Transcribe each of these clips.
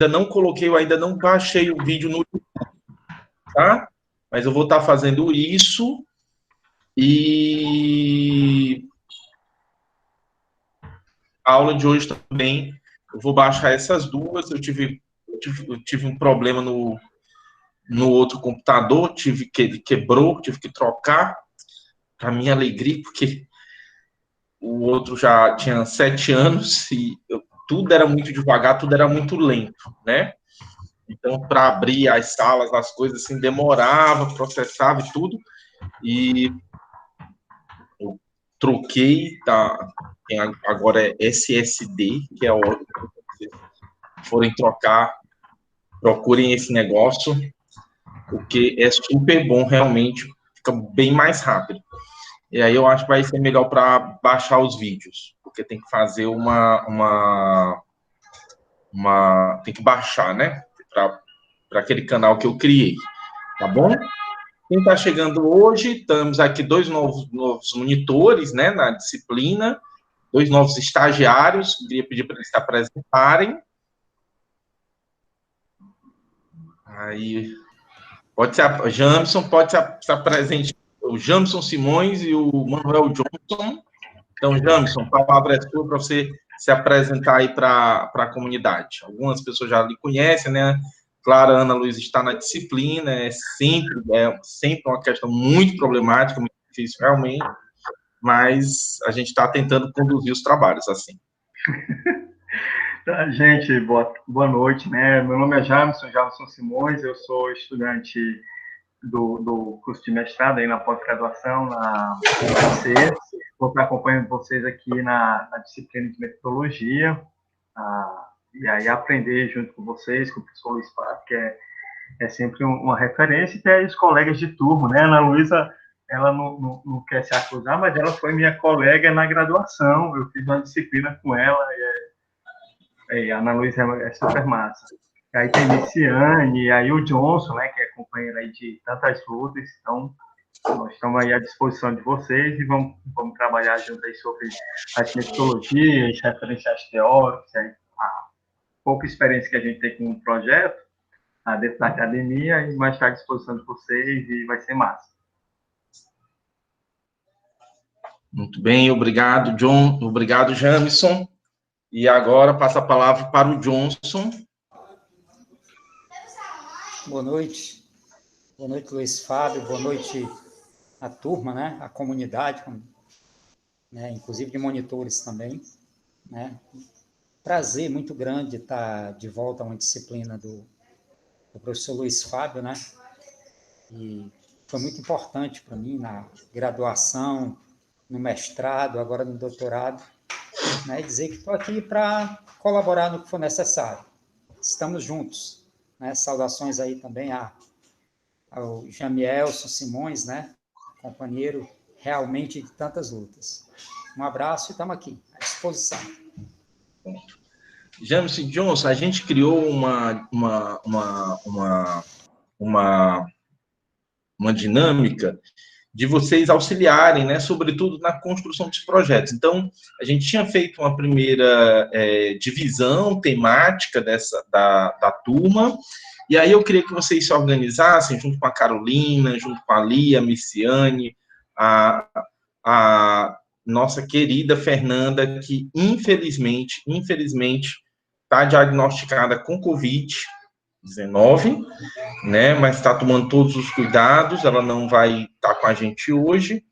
ainda não coloquei, eu ainda não baixei o vídeo no YouTube, tá? Mas eu vou estar fazendo isso e a aula de hoje também, eu vou baixar essas duas. Eu tive um problema no outro computador, quebrou, tive que trocar, para minha alegria, porque o outro já tinha 7 anos e tudo era muito devagar, tudo era muito lento, né? Então, para abrir as salas, as coisas assim, demorava, processava e tudo. E eu troquei, tá? Agora é SSD, que é ótimo. Se vocês forem trocar, procurem esse negócio, porque é super bom, realmente, fica bem mais rápido. E aí eu acho que vai ser melhor para baixar os vídeos, porque tem que fazer tem que baixar, né? Para aquele canal que eu criei, tá bom? Quem está chegando hoje, estamos aqui dois novos monitores, né, na disciplina, 2 novos estagiários, queria pedir para eles se apresentarem. Aí, pode ser, Jamson, pode se apresentar, o Jamson Simões e o Manuel Johnson. Então, Jamson, a palavra é sua para você se apresentar aí para a comunidade. Algumas pessoas já lhe conhecem, né? Claro, a Ana Luísa está na disciplina, é sempre uma questão muito problemática, muito difícil realmente, mas a gente está tentando conduzir os trabalhos assim. Gente, boa noite, né? Meu nome é Jamson Simões, eu sou estudante do curso de mestrado aí na pós-graduação, na UFC. Vou estar acompanhando vocês aqui na disciplina de metodologia, e aí aprender junto com vocês, com o professor Luiz Pato, que é sempre uma referência, e ter os colegas de turma, né? Ana Luísa, ela não quer se acusar, mas ela foi minha colega na graduação, eu fiz uma disciplina com ela, e a Ana Luísa é super massa. E aí tem Luciane, e aí o Johnson, né, que é companheiro aí de tantas lutas, então nós estamos aí à disposição de vocês e vamos trabalhar junto aí sobre as metodologias, referenciais teóricos, a pouca experiência que a gente tem com o projeto, dentro da academia, e mais estar à disposição de vocês e vai ser massa. Muito bem, obrigado, John. Obrigado, Jamison. E agora passa a palavra para o Johnson. Boa noite. Boa noite, Luiz Fábio. Boa noite à turma, né? À comunidade, né? Inclusive de monitores também, né? Prazer muito grande estar de volta a uma disciplina do professor Luiz Fábio, né? E foi muito importante para mim na graduação, no mestrado, agora no doutorado, né? E dizer que estou aqui para colaborar no que for necessário. Estamos juntos, né? Saudações aí também ao Jamielson Simões, né? Companheiro realmente de tantas lutas. Um abraço e estamos aqui, à disposição. Jamison Johnson, a gente criou uma dinâmica de vocês auxiliarem, né, sobretudo na construção dos projetos. Então, a gente tinha feito uma primeira divisão temática da turma, e aí eu queria que vocês se organizassem junto com a Carolina, junto com a Lia, a Miciane, a nossa querida Fernanda, que infelizmente está diagnosticada com Covid-19, né? Mas está tomando todos os cuidados, ela não vai estar com a gente hoje,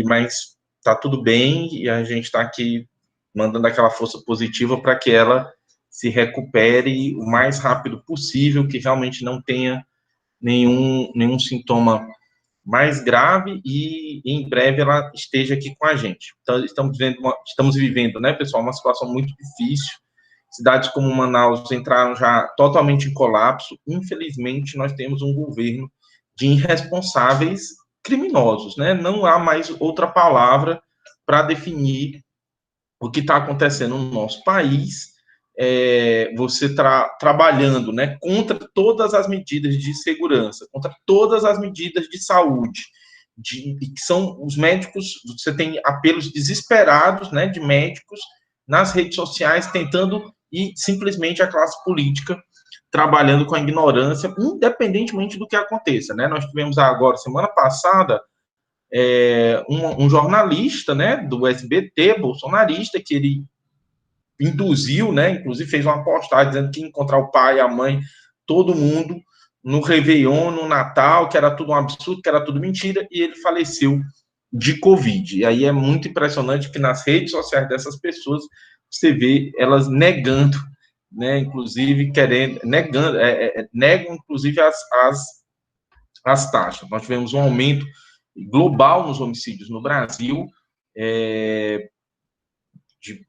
mas está tudo bem e a gente está aqui mandando aquela força positiva para que ela se recupere o mais rápido possível, que realmente não tenha nenhum sintoma mais grave e em breve ela esteja aqui com a gente. Então, estamos vivendo, né, pessoal, uma situação muito difícil. Cidades como Manaus entraram já totalmente em colapso. Infelizmente, nós temos um governo de irresponsáveis criminosos, né? Não há mais outra palavra para definir o que está acontecendo no nosso país. Você trabalhando, né, contra todas as medidas de segurança, contra todas as medidas de saúde, que são os médicos, você tem apelos desesperados, né, de médicos nas redes sociais tentando e simplesmente a classe política trabalhando com a ignorância, independentemente do que aconteça, né? Nós tivemos agora, semana passada, um jornalista, né, do SBT, bolsonarista, que ele induziu, né, inclusive fez uma postagem dizendo que ia encontrar o pai, a mãe, todo mundo no Réveillon, no Natal, que era tudo um absurdo, que era tudo mentira, e ele faleceu de Covid. E aí é muito impressionante que nas redes sociais dessas pessoas você vê elas negando, né, inclusive negando, negam inclusive as taxas. Nós tivemos um aumento global nos homicídios no Brasil,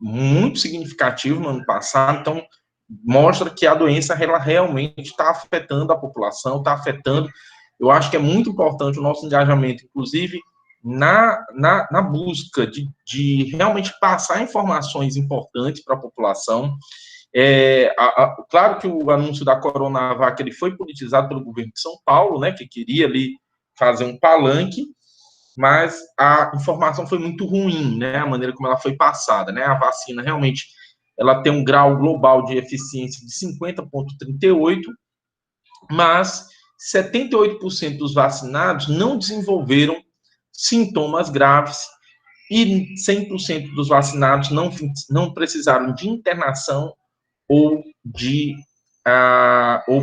muito significativo no ano passado, então mostra que a doença ela realmente está afetando a população, está afetando. Eu acho que é muito importante o nosso engajamento, inclusive na busca de realmente passar informações importantes para a população. Claro que o anúncio da Coronavac ele foi politizado pelo governo de São Paulo, né, que queria ali fazer um palanque, mas a informação foi muito ruim, né, a maneira como ela foi passada, né, a vacina realmente ela tem um grau global de eficiência de 50,38, mas 78% dos vacinados não desenvolveram sintomas graves e 100% dos vacinados não precisaram de internação ou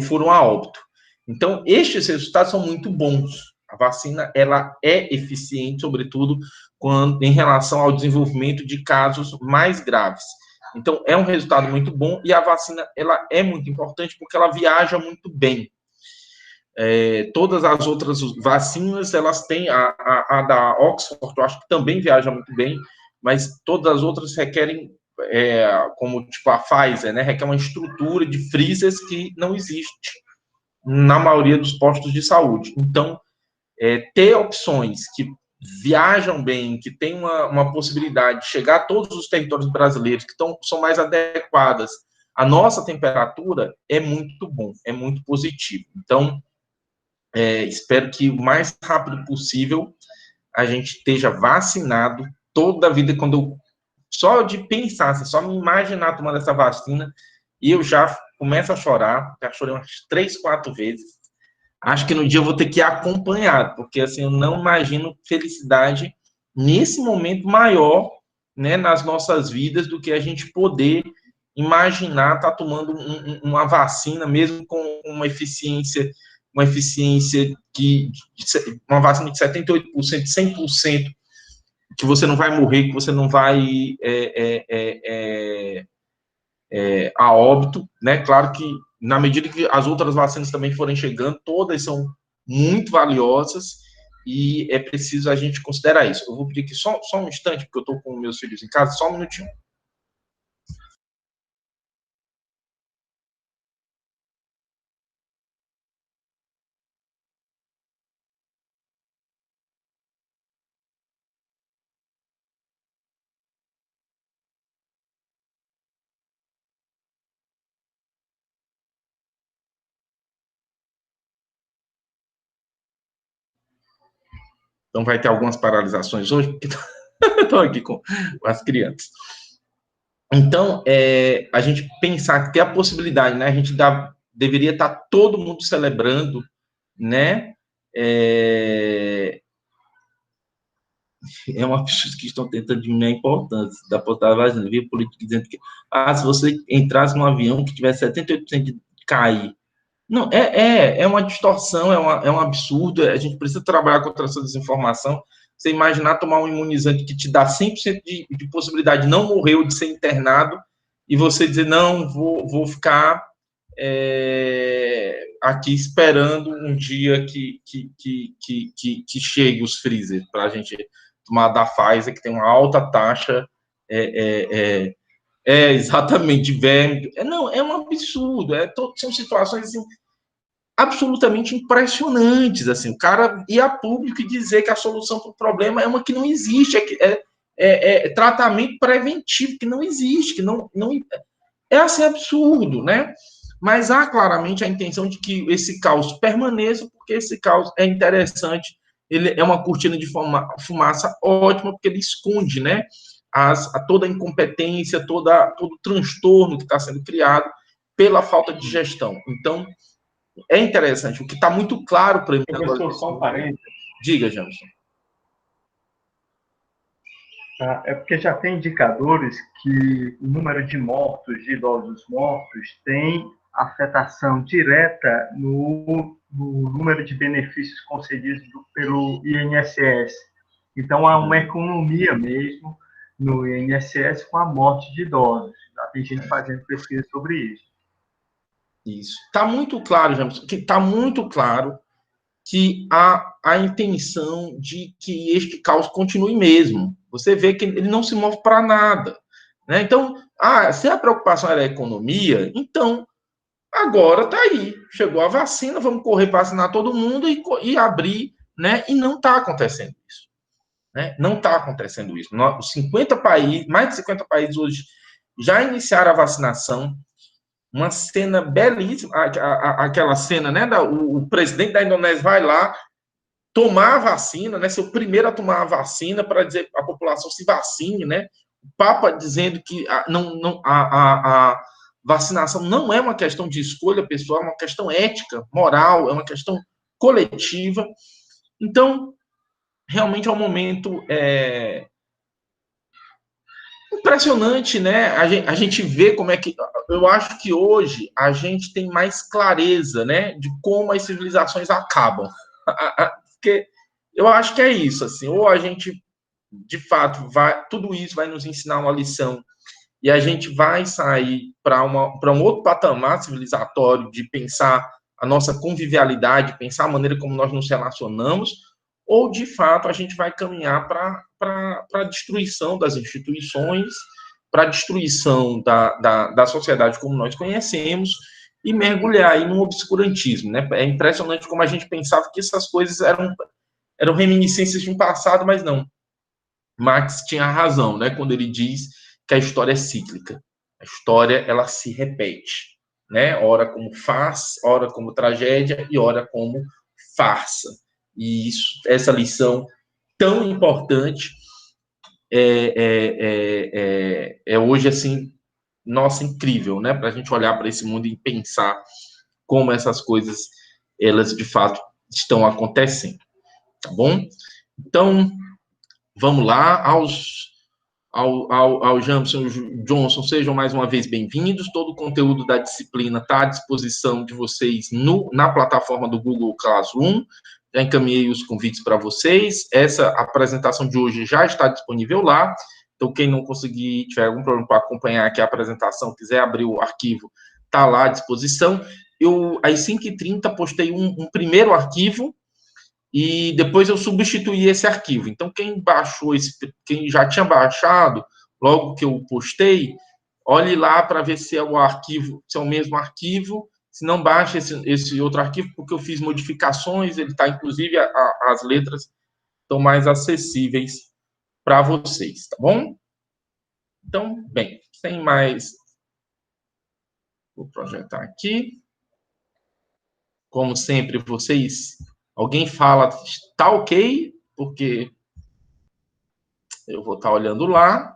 foram a óbito. Então, estes resultados são muito bons. A vacina ela é eficiente, sobretudo em relação ao desenvolvimento de casos mais graves. Então, é um resultado muito bom e a vacina ela é muito importante porque ela viaja muito bem. Todas as outras vacinas, elas têm, a da Oxford, eu acho que também viaja muito bem, mas todas as outras requerem, como tipo a Pfizer, né, requer uma estrutura de freezers que não existe na maioria dos postos de saúde. Então, ter opções que viajam bem, que tem uma possibilidade de chegar a todos os territórios brasileiros, que são mais adequadas à nossa temperatura, é muito bom, é muito positivo. Então, espero que o mais rápido possível a gente esteja vacinado toda a vida. Quando eu só de pensar, só me imaginar tomando essa vacina, e eu já começo a chorar, já chorei umas 3, 4 vezes. Acho que no dia eu vou ter que ir acompanhado, porque assim, eu não imagino felicidade nesse momento maior, né, nas nossas vidas, do que a gente poder imaginar estar tomando uma vacina, mesmo com uma eficiência uma vacina de 78%, 100%, que você não vai morrer, que você não vai a óbito, né? Claro que na medida que as outras vacinas também forem chegando, todas são muito valiosas e é preciso a gente considerar isso. Eu vou pedir aqui só um instante, porque eu estou com meus filhos em casa, só um minutinho. Então vai ter algumas paralisações hoje, porque estou aqui com as crianças. Então, a gente pensar que tem a possibilidade, né? A gente deveria estar todo mundo celebrando, né? É uma pessoa que estão tentando diminuir a importância da portagem, via política dizendo que se você entrasse num avião que tivesse 78% de cair. Não, é uma distorção, é um absurdo, a gente precisa trabalhar contra essa desinformação. Você imaginar tomar um imunizante que te dá 100% de possibilidade de não morrer ou de ser internado, e você dizer, não, vou ficar aqui esperando um dia que chegue os freezer para a gente tomar da Pfizer, que tem uma alta taxa, exatamente, de verme. Não, é um absurdo, são situações assim, absolutamente impressionantes, assim, o cara ir a público e dizer que a solução para o problema é uma que não existe, tratamento preventivo que não existe, que não é assim absurdo, né? Mas há claramente a intenção de que esse caos permaneça, porque esse caos é interessante, ele é uma cortina de fumaça ótima, porque ele esconde, né, a toda a incompetência, todo o transtorno que está sendo criado pela falta de gestão. Então, é interessante. O que está muito claro para mim... Professor, só um parênteses. Diga, Jamerson. É porque já tem indicadores que o número de mortos, de idosos mortos, tem afetação direta no número de benefícios concedidos pelo INSS. Então, há uma economia mesmo no INSS com a morte de idosos. Já tem gente fazendo pesquisa sobre isso. Isso. Está muito claro, Jamerson, que está muito claro que há a intenção de que este caos continue mesmo. Você vê que ele não se move para nada. Né? Então, se a preocupação era a economia, então, agora está aí. Chegou a vacina, vamos correr para vacinar todo mundo e abrir, né? E não está acontecendo isso. Né? Não está acontecendo isso. Mais de 50 países hoje já iniciaram a vacinação. Uma cena belíssima, aquela cena, né? O presidente da Indonésia vai lá tomar a vacina, né? Ser o primeiro a tomar a vacina para dizer a população se vacine, né? O Papa dizendo que a vacinação não é uma questão de escolha pessoal, é uma questão ética, moral, é uma questão coletiva. Então, realmente é um momento impressionante, né? A gente vê como é que... Eu acho que hoje a gente tem mais clareza, né? De como as civilizações acabam. Porque eu acho que é isso, assim. Ou a gente, de fato, tudo isso vai nos ensinar uma lição e a gente vai sair para um outro patamar civilizatório de pensar a nossa convivialidade, pensar a maneira como nós nos relacionamos, ou, de fato, a gente vai caminhar para a destruição das instituições, para a destruição da sociedade como nós conhecemos e mergulhar aí num obscurantismo. Né? É impressionante como a gente pensava que essas coisas eram reminiscências de um passado, mas não. Marx tinha razão, né, quando ele diz que a história é cíclica. A história, ela se repete, né? Ora como farsa, ora como tragédia e ora como farsa. E essa lição tão importante é hoje, assim, nossa, incrível, né? Para a gente olhar para esse mundo e pensar como essas coisas, elas, de fato, estão acontecendo. Tá bom? Então, vamos lá, ao Jamerson e ao Johnson, sejam mais uma vez bem-vindos. Todo o conteúdo da disciplina está à disposição de vocês na plataforma do Google Classroom. Já encaminhei os convites para vocês. Essa apresentação de hoje já está disponível lá. Então, quem não conseguir, tiver algum problema para acompanhar aqui a apresentação, quiser abrir o arquivo, está lá à disposição. Eu, às 5h30, postei um primeiro arquivo, e depois eu substituí esse arquivo. Então, quem quem já tinha baixado, logo que eu postei, olhe lá para ver se é o arquivo, se é o mesmo arquivo. Se não, baixe esse outro arquivo, porque eu fiz modificações, ele está, inclusive, as letras estão mais acessíveis para vocês, tá bom? Então, bem, sem mais... Vou projetar aqui. Como sempre, alguém fala, tá ok, porque eu vou estar olhando lá.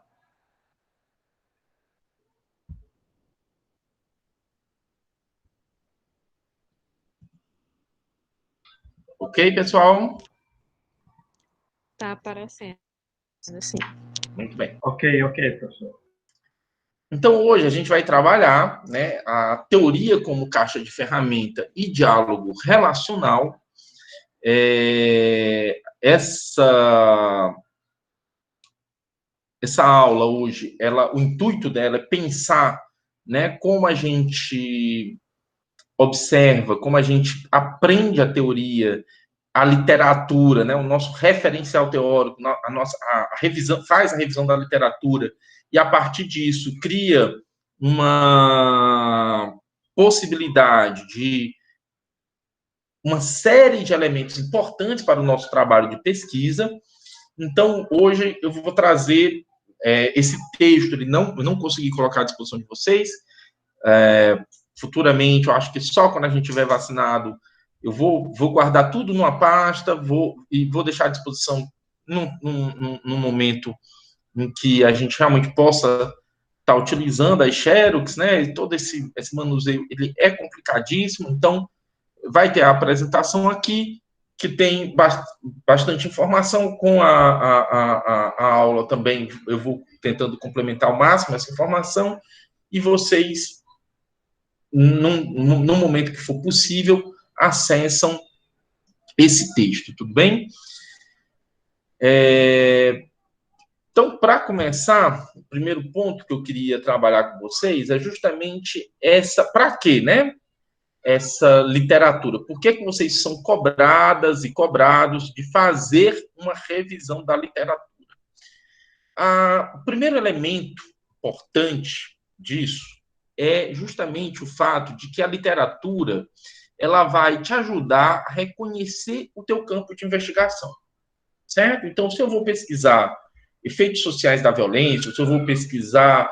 Ok, pessoal? Tá aparecendo, sim. Muito bem. Ok, professor. Então, hoje a gente vai trabalhar, né, a teoria como caixa de ferramenta e diálogo relacional. Essa aula hoje, o intuito dela é pensar, né, como a gente observa, como a gente aprende a teoria, a literatura, né, o nosso referencial teórico, a revisão, faz a revisão da literatura e, a partir disso, cria uma possibilidade de uma série de elementos importantes para o nosso trabalho de pesquisa. Então, hoje eu vou trazer esse texto, eu não consegui colocar à disposição de vocês. Futuramente, eu acho que só quando a gente tiver vacinado, eu vou guardar tudo numa pasta, vou deixar à disposição num momento em que a gente realmente possa estar utilizando as Xerox, né? E todo esse manuseio, ele é complicadíssimo, então vai ter a apresentação aqui, que tem bastante informação, com a aula também, eu vou tentando complementar ao máximo essa informação, e vocês, no momento que for possível, acessam esse texto, tudo bem? Então, para começar, o primeiro ponto que eu queria trabalhar com vocês é justamente essa, para quê, né? Essa literatura. Por que vocês são cobradas e cobrados de fazer uma revisão da literatura? O primeiro elemento importante disso é justamente o fato de que a literatura ela vai te ajudar a reconhecer o teu campo de investigação, certo? Então, se eu vou pesquisar efeitos sociais da violência, se eu vou pesquisar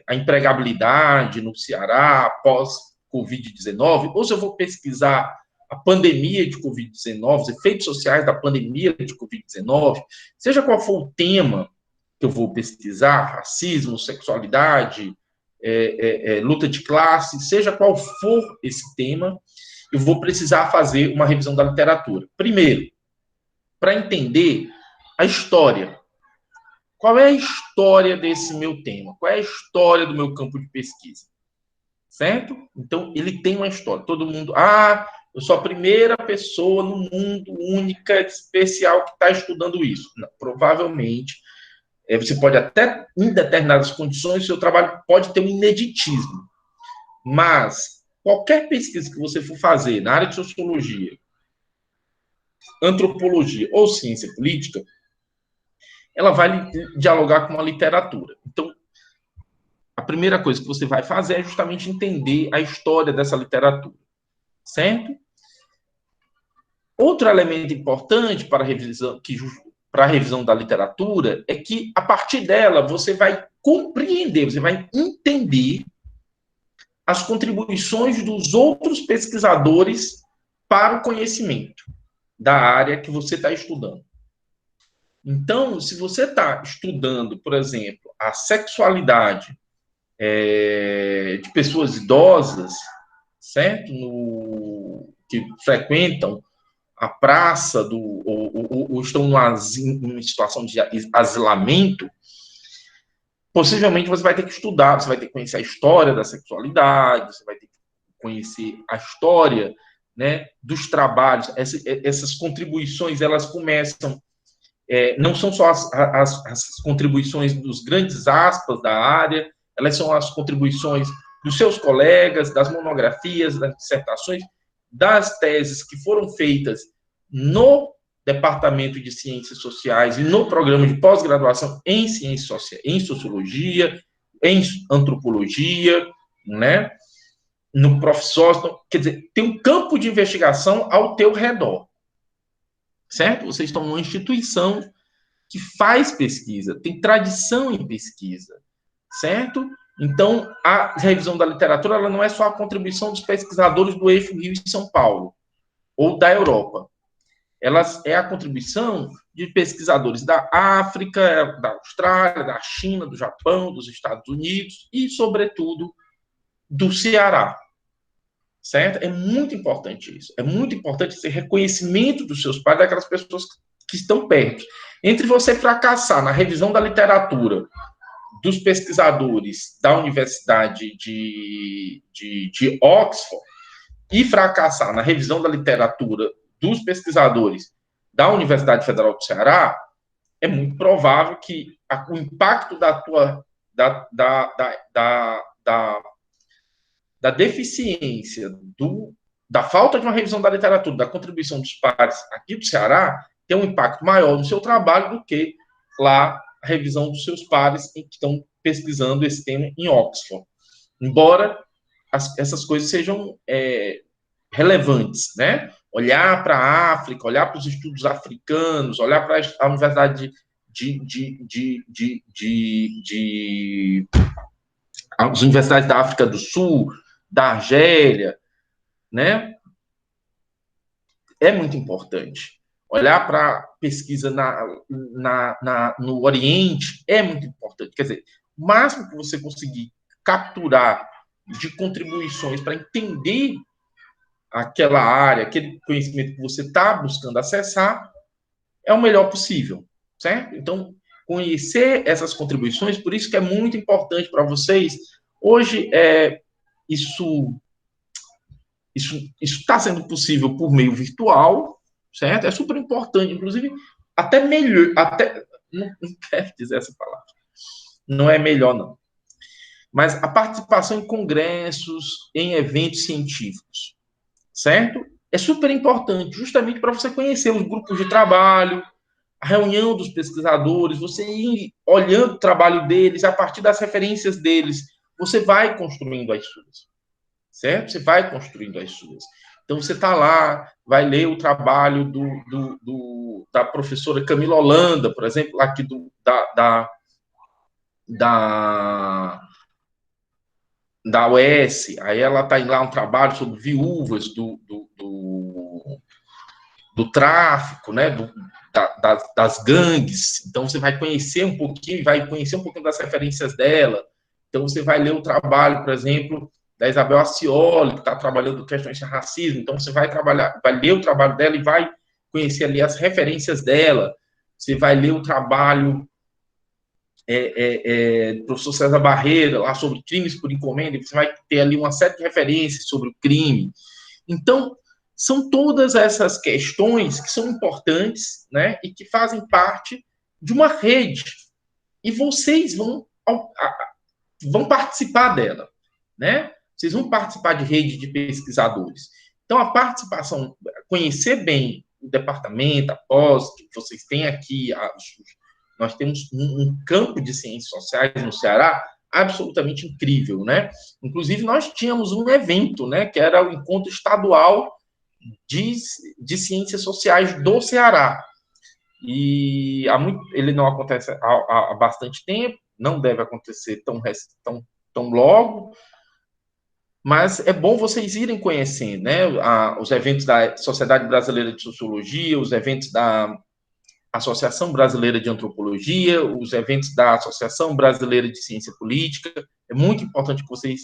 a empregabilidade no Ceará após Covid-19, ou se eu vou pesquisar a pandemia de Covid-19, os efeitos sociais da pandemia de Covid-19, seja qual for o tema que eu vou pesquisar, racismo, sexualidade, luta de classe, seja qual for esse tema, eu vou precisar fazer uma revisão da literatura. Primeiro, para entender a história. Qual é a história desse meu tema? Qual é a história do meu campo de pesquisa? Certo? Então, ele tem uma história. Todo mundo... eu sou a primeira pessoa no mundo, única, especial, que está estudando isso. Não, provavelmente, você pode até, em determinadas condições, seu trabalho pode ter um ineditismo. Mas, qualquer pesquisa que você for fazer na área de sociologia, antropologia ou ciência política, ela vai dialogar com a literatura. Então, a primeira coisa que você vai fazer é justamente entender a história dessa literatura, certo? Outro elemento importante para a revisão da literatura é que, a partir dela, você vai compreender, você vai entender as contribuições dos outros pesquisadores para o conhecimento da área que você está estudando. Então, se você está estudando, por exemplo, a sexualidade de pessoas idosas, certo? Que frequentam a praça ou estão numa situação de asilamento, possivelmente você vai ter que estudar, você vai ter que conhecer a história da sexualidade, você vai ter que conhecer a história, né, dos trabalhos. Essas contribuições, elas começam... não são só as contribuições dos grandes aspas da área, elas são as contribuições dos seus colegas, das monografias, das dissertações, das teses que foram feitas no Departamento de Ciências Sociais e no programa de pós-graduação em Ciências Sociais, em Sociologia, em Antropologia, né? No Profissócio. Quer dizer, tem um campo de investigação ao teu redor, certo? Vocês estão numa instituição que faz pesquisa, tem tradição em pesquisa, certo? Então, a revisão da literatura ela não é só a contribuição dos pesquisadores do eixo Rio e São Paulo, ou da Europa. Ela é a contribuição de pesquisadores da África, da Austrália, da China, do Japão, dos Estados Unidos e, sobretudo, do Ceará. Certo? É muito importante isso. É muito importante esse reconhecimento dos seus pares, daquelas pessoas que estão perto. Entre você fracassar na revisão da literatura dos pesquisadores da Universidade de Oxford e fracassar na revisão da literatura dos pesquisadores da Universidade Federal do Ceará, é muito provável que o impacto da deficiência, da falta de uma revisão da literatura, da contribuição dos pares aqui do Ceará, tem um impacto maior no seu trabalho do que lá a revisão dos seus pares que estão pesquisando esse tema em Oxford. Embora essas coisas sejam relevantes, né? Olhar para a África, olhar para os estudos africanos, olhar para a Universidade as universidades da África do Sul, da Argélia, né? É muito importante. Olhar para pesquisa no Oriente é muito importante. Quer dizer, o máximo que você conseguir capturar de contribuições para entender aquela área, aquele conhecimento que você está buscando acessar, é o melhor possível, certo? Então, conhecer essas contribuições, por isso que é muito importante para vocês. Hoje, isso está sendo possível por meio virtual, certo? É super importante, inclusive, até melhor, não quero dizer essa palavra, não é melhor, não. Mas a participação em congressos, em eventos científicos, certo? É super importante, justamente para você conhecer os grupos de trabalho, a reunião dos pesquisadores, você ir olhando o trabalho deles, a partir das referências deles, você vai construindo as suas, certo? Você vai construindo as suas. Então, você está lá, vai ler o trabalho da professora Camila Holanda, por exemplo, aqui da UES, aí ela está lá um trabalho sobre viúvas do tráfico, né, das gangues. Então, você vai conhecer um pouquinho das referências dela. Então, você vai ler o trabalho, por exemplo, da Isabel Acioli, que está trabalhando questões de racismo. Então, você vai ler o trabalho dela e vai conhecer ali as referências dela. Você vai ler o trabalho do professor César Barreira, lá sobre crimes por encomenda, você vai ter ali uma série de referências sobre o crime. Então, são todas essas questões que são importantes, né, e que fazem parte de uma rede. E vocês vão participar dela, né? Vocês vão participar de rede de pesquisadores. Então, a participação, conhecer bem o departamento, a pós, que vocês têm aqui, nós temos um campo de ciências sociais no Ceará absolutamente incrível, né? Inclusive, nós tínhamos um evento, né, que era o Encontro Estadual de Ciências Sociais do Ceará. E ele não acontece há bastante tempo, não deve acontecer tão logo, mas é bom vocês irem conhecendo, né? Os eventos da Sociedade Brasileira de Sociologia, os eventos da Associação Brasileira de Antropologia, os eventos da Associação Brasileira de Ciência Política. É muito importante que vocês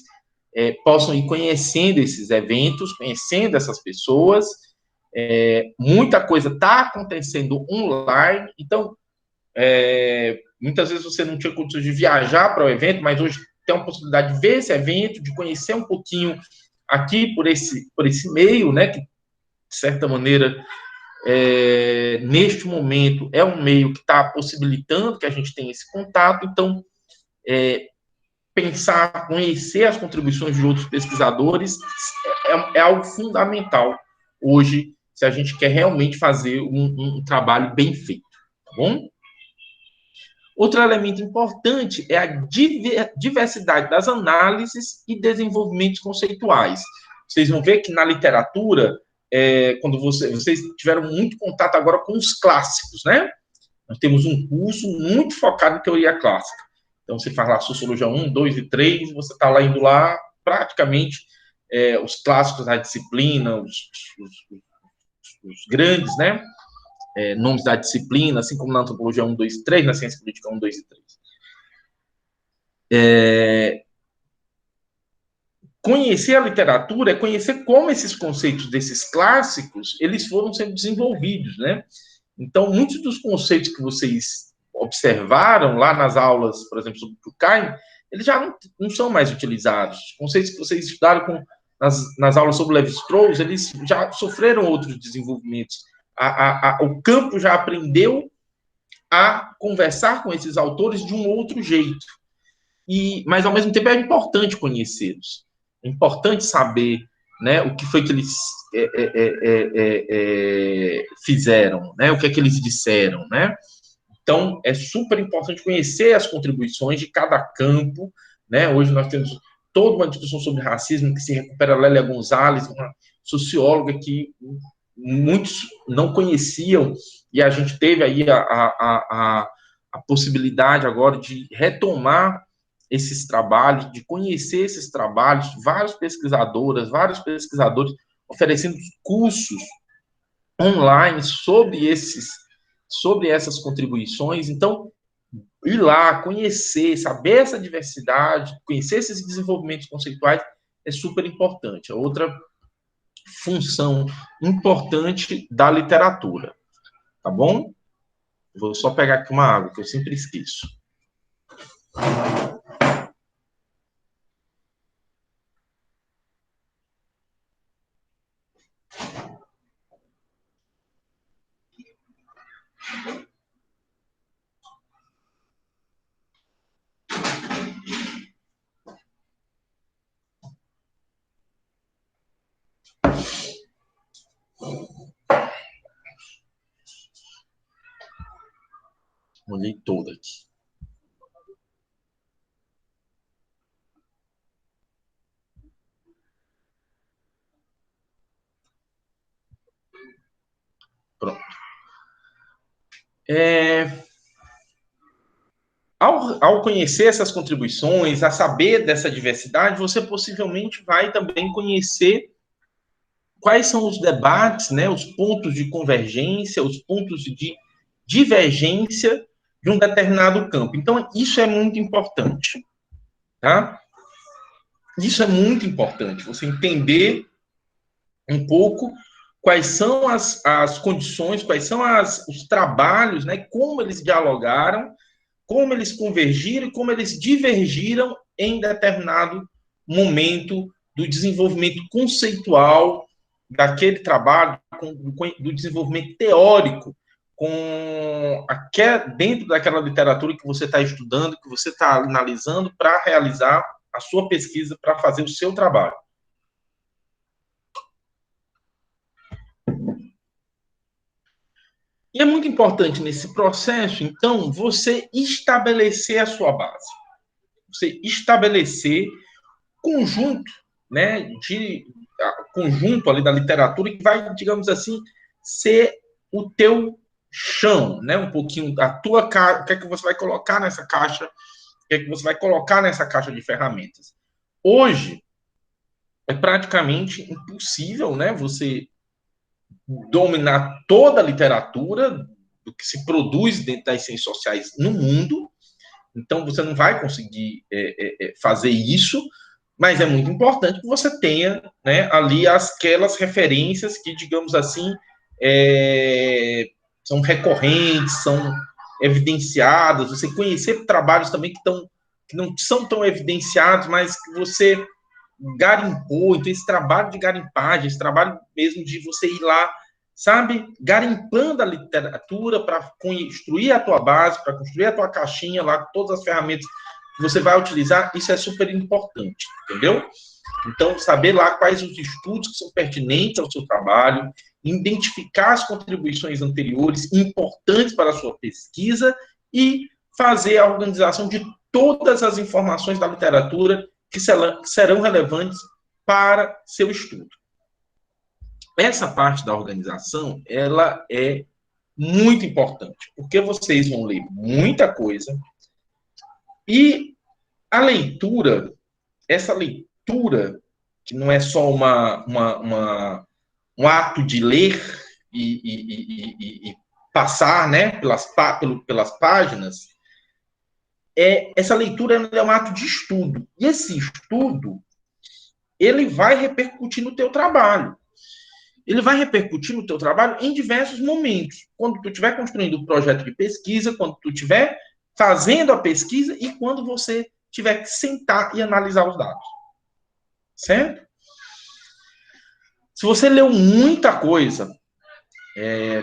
possam ir conhecendo esses eventos, conhecendo essas pessoas. Muita coisa está acontecendo online, então muitas vezes você não tinha condições de viajar para o evento, mas hoje tem a possibilidade de ver esse evento, de conhecer um pouquinho aqui por esse meio, né, que, de certa maneira, neste momento, é um meio que está possibilitando que a gente tenha esse contato. Então, pensar, conhecer as contribuições de outros pesquisadores é algo fundamental hoje, se a gente quer realmente fazer um trabalho bem feito, tá bom? Outro elemento importante é a diversidade das análises e desenvolvimentos conceituais. Vocês vão ver que na literatura, quando vocês tiveram muito contato agora com os clássicos, né? Nós temos um curso muito focado em teoria clássica. Então, você faz lá Sociologia 1, 2 e 3, você está lá indo lá, praticamente, os clássicos da disciplina, os grandes, né? Nomes da disciplina, assim como na antropologia 1, 2 e 3, na ciência política 1, 2 e 3. Conhecer a literatura é conhecer como esses conceitos desses clássicos, eles foram sendo desenvolvidos, né? Então, muitos dos conceitos que vocês observaram lá nas aulas, por exemplo, sobre Durkheim, eles já não são mais utilizados. Os conceitos que vocês estudaram nas aulas sobre Lévi-Strauss, eles já sofreram outros desenvolvimentos. O campo já aprendeu a conversar com esses autores de um outro jeito. Mas, ao mesmo tempo, é importante conhecê-los. É importante saber, né, o que foi que eles fizeram, né, o que é que eles disseram, né? Então, é super importante conhecer as contribuições de cada campo, né? Hoje nós temos toda uma discussão sobre racismo que se recupera Lélia Gonzalez, uma socióloga que muitos não conheciam, e a gente teve aí a possibilidade agora de retomar esses trabalhos, de conhecer esses trabalhos, vários pesquisadores oferecendo cursos online sobre essas contribuições. Então, ir lá, conhecer, saber essa diversidade, conhecer esses desenvolvimentos conceituais é super importante. É outra função importante da literatura, tá bom? Vou só pegar aqui uma água, que eu sempre esqueço. Olhei toda aqui. Pronto. Ao conhecer essas contribuições, a saber dessa diversidade, você possivelmente vai também conhecer quais são os debates, né, os pontos de convergência, os pontos de divergência de um determinado campo. Então, isso é muito importante, tá? Isso é muito importante, você entender um pouco quais são as condições, quais são os trabalhos, né, como eles dialogaram, como eles convergiram e como eles divergiram em determinado momento do desenvolvimento conceitual daquele trabalho, do desenvolvimento teórico, dentro daquela literatura que você está estudando, que você está analisando para realizar a sua pesquisa, para fazer o seu trabalho. E é muito importante nesse processo, então, você estabelecer a sua base. Você estabelecer conjunto, né, conjunto ali da literatura que vai, digamos assim, ser o teu chão, né, um pouquinho da tua caixa, o que é que você vai colocar nessa caixa, o que é que você vai colocar nessa caixa de ferramentas. Hoje, é praticamente impossível, né, você dominar toda a literatura do que se produz dentro das ciências sociais no mundo. Então, você não vai conseguir fazer isso, mas é muito importante que você tenha, né, ali aquelas referências que, digamos assim, são recorrentes, são evidenciadas, você conhecer trabalhos também que não são tão evidenciados, mas que você garimpou. Então, esse trabalho de garimpagem, esse trabalho mesmo de você ir lá, sabe, garimpando a literatura para construir a tua base, para construir a tua caixinha lá, com todas as ferramentas que você vai utilizar, isso é super importante, entendeu? Então, saber lá quais os estudos que são pertinentes ao seu trabalho, identificar as contribuições anteriores importantes para a sua pesquisa e fazer a organização de todas as informações da literatura que serão relevantes para seu estudo. Essa parte da organização, ela é muito importante, porque vocês vão ler muita coisa e a leitura, essa leitura, que não é só um ato de ler e passar, né, pelas páginas, essa leitura é um ato de estudo. E esse estudo, ele vai repercutir no teu trabalho. Ele vai repercutir no teu trabalho em diversos momentos. Quando tu estiver construindo o projeto de pesquisa, quando tu estiver fazendo a pesquisa e quando você tiver que sentar e analisar os dados. Certo? Se você leu muita coisa,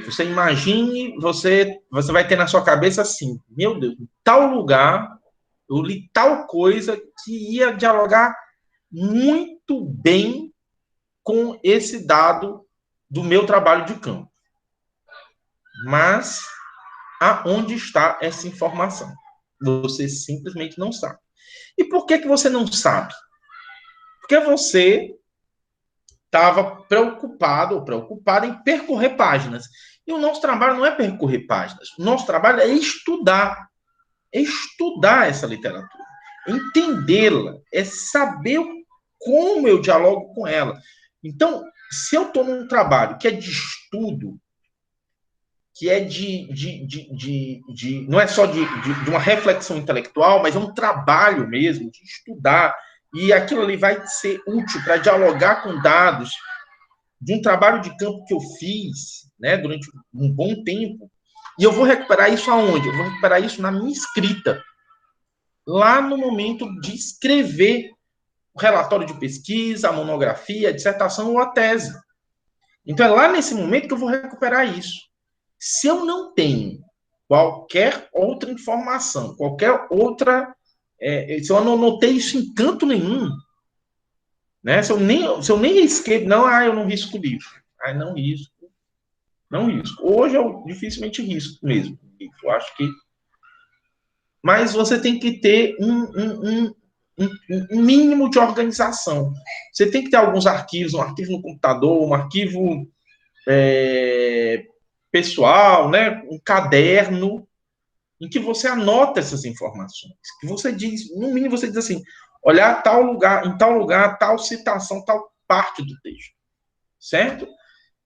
você imagine, você vai ter na sua cabeça assim, meu Deus, em tal lugar, eu li tal coisa que ia dialogar muito bem com esse dado do meu trabalho de campo. Mas, aonde está essa informação? Você simplesmente não sabe. E por que você não sabe? Porque você estava preocupado ou preocupada em percorrer páginas. E o nosso trabalho não é percorrer páginas. O nosso trabalho é estudar. É estudar essa literatura. Entendê-la. É saber como eu dialogo com ela. Então, se eu estou num trabalho que é de estudo, que é não é só de uma reflexão intelectual, mas é um trabalho mesmo, de estudar, e aquilo ali vai ser útil para dialogar com dados de um trabalho de campo que eu fiz, né, durante um bom tempo, e eu vou recuperar isso aonde? Eu vou recuperar isso na minha escrita, lá no momento de escrever o relatório de pesquisa, a monografia, a dissertação ou a tese. Então, é lá nesse momento que eu vou recuperar isso. Se eu não tenho qualquer outra informação, qualquer outra... se eu não notei isso em canto nenhum, né? Se eu nem risquei... eu não risco o livro. Não risco. Não risco. Hoje eu dificilmente risco mesmo. Eu acho que... Mas você tem que ter um mínimo de organização. Você tem que ter alguns arquivos, um arquivo no computador, um arquivo pessoal, né? Um caderno em que você anota essas informações. Que você diz, no mínimo você diz assim, olhar tal lugar, em tal lugar, tal citação, tal parte do texto. Certo?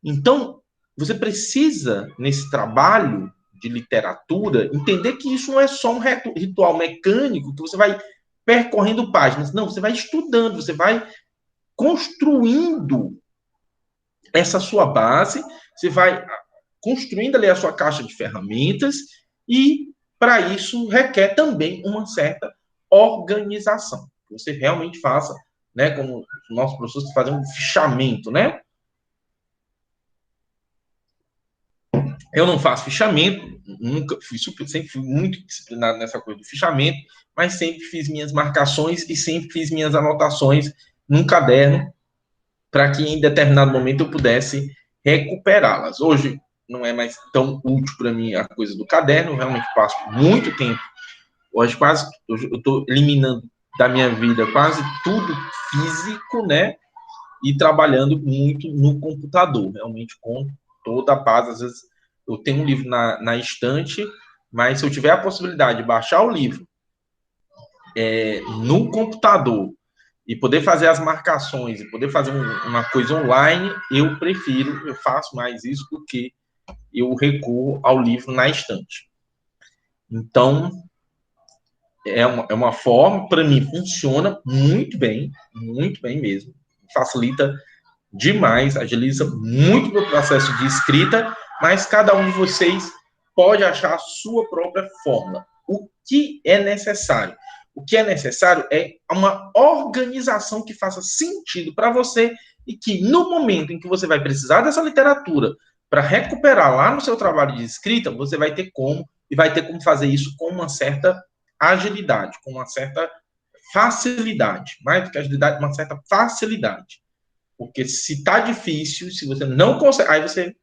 Então, você precisa, nesse trabalho de literatura, entender que isso não é só um ritual mecânico, que você vai percorrendo páginas. Não, você vai estudando, você vai construindo essa sua base, você vai construindo ali a sua caixa de ferramentas e, para isso, requer também uma certa organização. Que você realmente faça, né, como os nossos professores fazem um fichamento, né? Eu não faço fichamento, nunca fui sempre fui muito disciplinado nessa coisa do fichamento, mas sempre fiz minhas marcações e sempre fiz minhas anotações num caderno para que em determinado momento eu pudesse recuperá-las. Hoje não é mais tão útil para mim a coisa do caderno, eu realmente passo muito tempo. Hoje eu estou eliminando da minha vida quase tudo físico, né? E trabalhando muito no computador, realmente com toda a base. Às vezes eu tenho um livro na estante, mas se eu tiver a possibilidade de baixar o livro no computador e poder fazer as marcações e poder fazer uma coisa online, eu prefiro, eu faço mais isso do que eu recuo ao livro na estante. Então, é uma forma, para mim, funciona muito bem mesmo, facilita demais, agiliza muito o meu processo de escrita, mas cada um de vocês pode achar a sua própria fórmula. O que é necessário? O que é necessário é uma organização que faça sentido para você e que, no momento em que você vai precisar dessa literatura para recuperar lá no seu trabalho de escrita, você vai ter como, e vai ter como fazer isso com uma certa agilidade, com uma certa facilidade, mais do que agilidade, uma certa facilidade. Porque se tá difícil, se você não consegue, aí você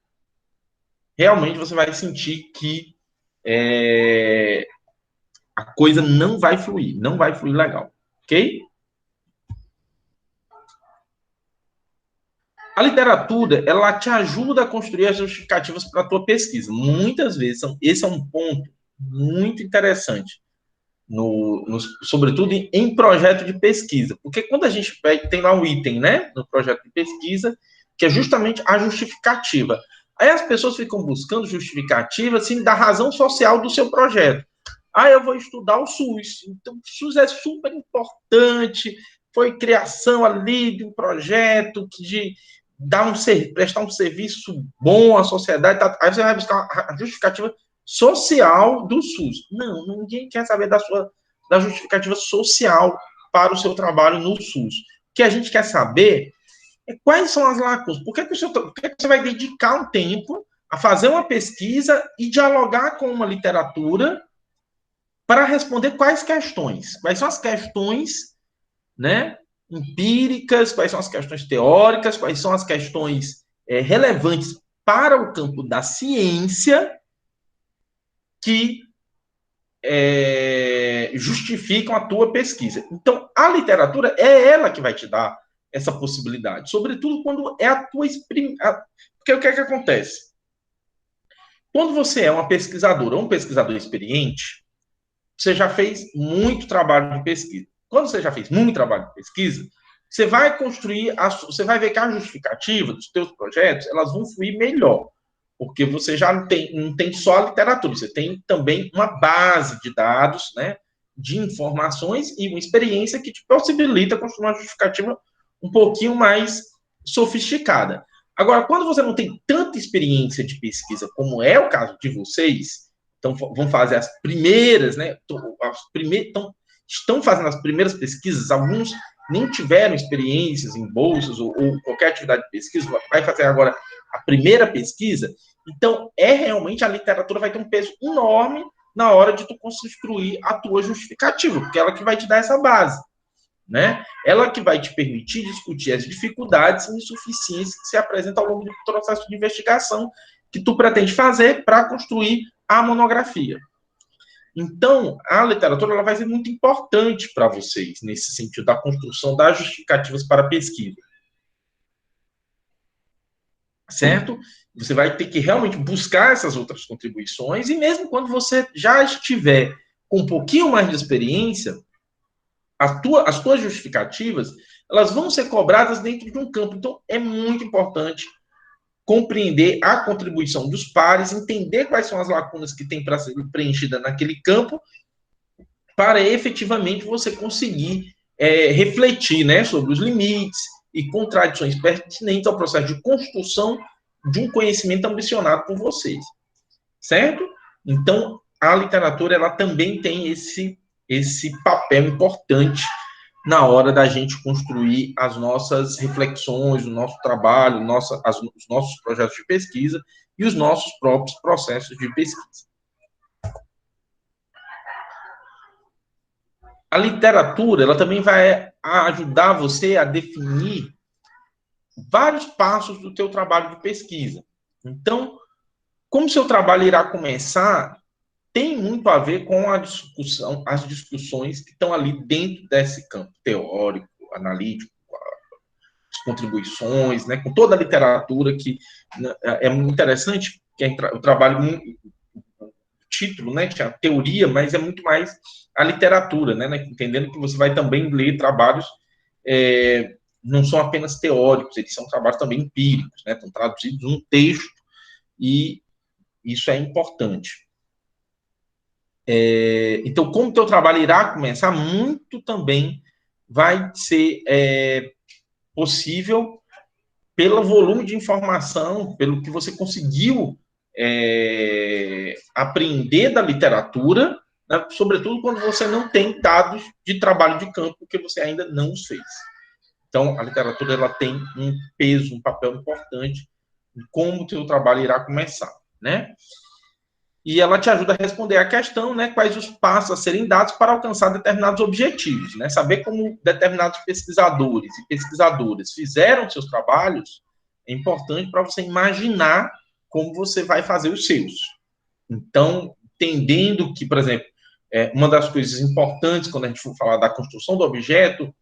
realmente você vai sentir que a coisa não vai fluir legal, ok? A literatura, ela te ajuda a construir as justificativas para a tua pesquisa. Muitas vezes, esse é um ponto muito interessante, sobretudo em projeto de pesquisa. Porque quando a gente tem lá um item, né, no projeto de pesquisa, que é justamente a justificativa. Aí as pessoas ficam buscando justificativa, assim, da razão social do seu projeto. Eu vou estudar o SUS. Então, o SUS é super importante, foi criação ali de um projeto de prestar um serviço bom à sociedade. Tá? Aí você vai buscar a justificativa social do SUS. Não, ninguém quer saber da justificativa social para o seu trabalho no SUS. O que a gente quer saber é quais são as lacunas. Por que você vai dedicar um tempo a fazer uma pesquisa e dialogar com uma literatura para responder quais questões? Quais são as questões, né, empíricas, quais são as questões teóricas, quais são as questões relevantes para o campo da ciência que justificam a tua pesquisa. Então, a literatura é ela que vai te dar essa possibilidade, sobretudo quando é a tua experiência. Porque o que é que acontece? Quando você é uma pesquisadora ou um pesquisador experiente, você já fez muito trabalho de pesquisa. Quando você já fez muito trabalho de pesquisa, você vai construir, você vai ver que a justificativa dos teus projetos, elas vão fluir melhor, porque você já não tem só a literatura, você tem também uma base de dados, né, de informações e uma experiência que te possibilita construir uma justificativa um pouquinho mais sofisticada. Agora, quando você não tem tanta experiência de pesquisa, como é o caso de vocês, então vão fazer as primeiras, né, estão fazendo as primeiras pesquisas, alguns nem tiveram experiências em bolsas ou qualquer atividade de pesquisa, vai fazer agora a primeira pesquisa, então realmente a literatura vai ter um peso enorme na hora de tu construir a tua justificativa, porque ela que vai te dar essa base, né? Ela que vai te permitir discutir as dificuldades e insuficiências que se apresentam ao longo do processo de investigação que tu pretende fazer para construir a monografia. Então, a literatura ela vai ser muito importante para vocês, nesse sentido da construção das justificativas para a pesquisa. Certo? Você vai ter que realmente buscar essas outras contribuições, e mesmo quando você já estiver com um pouquinho mais de experiência, as tuas justificativas, elas vão ser cobradas dentro de um campo. Então, é muito importante compreender a contribuição dos pares, entender quais são as lacunas que tem para ser preenchida naquele campo, para efetivamente você conseguir refletir, né, sobre os limites e contradições pertinentes ao processo de construção de um conhecimento ambicionado por vocês, certo? Então, a literatura ela também tem esse papel importante na hora da gente construir as nossas reflexões, o nosso trabalho, os nossos projetos de pesquisa e os nossos próprios processos de pesquisa. A literatura, ela também vai ajudar você a definir vários passos do teu trabalho de pesquisa. Então, como o seu trabalho irá começar, tem muito a ver com as discussões que estão ali dentro desse campo teórico, analítico, as contribuições, né, com toda a literatura que é muito interessante, que eu trabalho o título, né, que é a teoria, mas é muito mais a literatura, né, entendendo que você vai também ler trabalhos não são apenas teóricos, eles são trabalhos também empíricos, né, estão traduzidos num texto, e isso é importante. Então, como o teu trabalho irá começar, muito também vai ser possível pelo volume de informação, pelo que você conseguiu aprender da literatura, né, sobretudo quando você não tem dados de trabalho de campo, que você ainda não os fez. Então, a literatura ela tem um peso, um papel importante em como o teu trabalho irá começar, né? E ela te ajuda a responder a questão, né, quais os passos a serem dados para alcançar determinados objetivos, né? Saber como determinados pesquisadores e pesquisadoras fizeram seus trabalhos é importante para você imaginar como você vai fazer os seus. Então, entendendo que, por exemplo, uma das coisas importantes quando a gente for falar da construção do objeto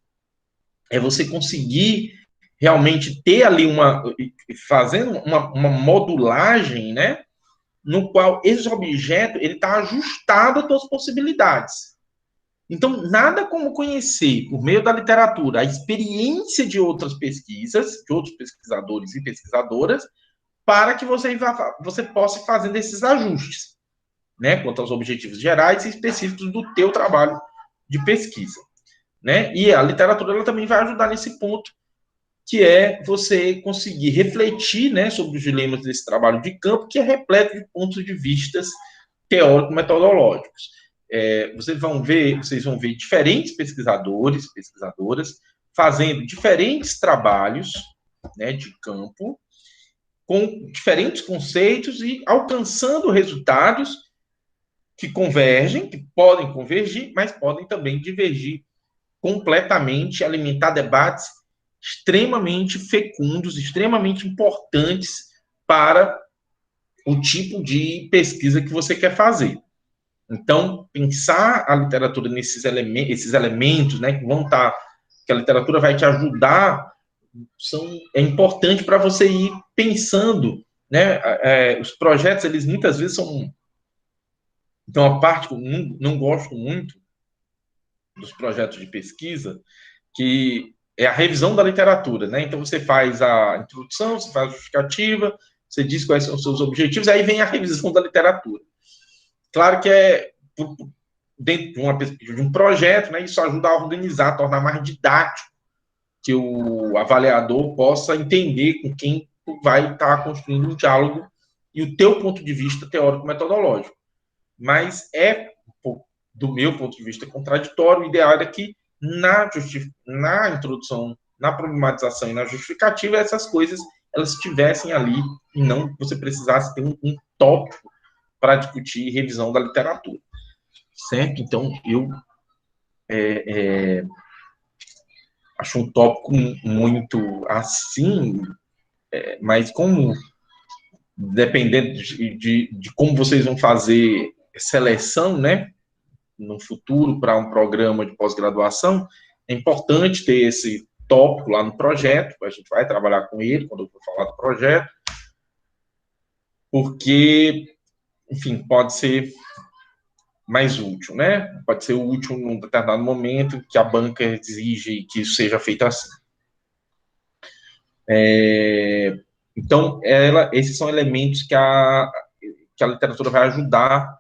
é você conseguir realmente ter ali fazendo uma modulagem, né, no qual esse objeto ele está ajustado às suas possibilidades. Então, nada como conhecer, por meio da literatura, a experiência de outras pesquisas, de outros pesquisadores e pesquisadoras, para que você possa ir fazendo esses ajustes, né, quanto aos objetivos gerais e específicos do teu trabalho de pesquisa, né? E a literatura ela também vai ajudar nesse ponto, que é você conseguir refletir, né, sobre os dilemas desse trabalho de campo, que é repleto de pontos de vistas teórico-metodológicos. Vocês vão ver diferentes pesquisadores, pesquisadoras, fazendo diferentes trabalhos, né, de campo, com diferentes conceitos e alcançando resultados que convergem, que podem convergir, mas podem também divergir completamente, alimentar debates extremamente fecundos, extremamente importantes para o tipo de pesquisa que você quer fazer. Então, pensar a literatura nesses esses elementos, né, que a literatura vai te ajudar, é importante para você ir pensando, né? Os projetos, eles muitas vezes são. Então, a parte que eu não gosto muito dos projetos de pesquisa, que é a revisão da literatura, né? Então, você faz a introdução, você faz a justificativa, você diz quais são os seus objetivos, aí vem a revisão da literatura. Claro que é dentro de um projeto, né? Isso ajuda a organizar, a tornar mais didático, que o avaliador possa entender com quem tu vai estar construindo um diálogo e o teu ponto de vista teórico-metodológico. Mas do meu ponto de vista, contraditório. O ideal era que na introdução, na problematização e na justificativa, essas coisas elas estivessem ali e não você precisasse ter um tópico para discutir revisão da literatura. Certo? Então, eu acho um tópico muito assim, mas como, dependendo de como vocês vão fazer seleção, né, no futuro para um programa de pós-graduação, é importante ter esse tópico lá no projeto, a gente vai trabalhar com ele quando eu for falar do projeto, porque, enfim, pode ser mais útil, né? Pode ser útil num determinado momento que a banca exige que isso seja feito assim. Então, esses são elementos que a literatura vai ajudar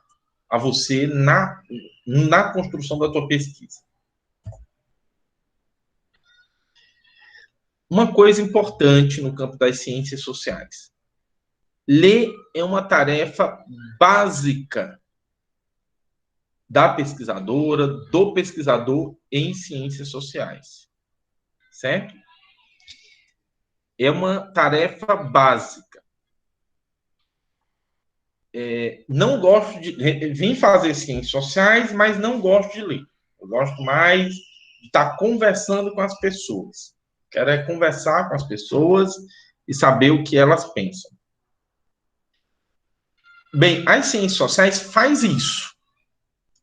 a você na construção da tua pesquisa. Uma coisa importante no campo das ciências sociais. Ler é uma tarefa básica da pesquisadora, do pesquisador em ciências sociais. Certo? É uma tarefa básica. Não gosto de... Vim fazer ciências sociais, mas não gosto de ler. Eu gosto mais de estar conversando com as pessoas. Quero conversar com as pessoas e saber o que elas pensam. Bem, as ciências sociais faz isso.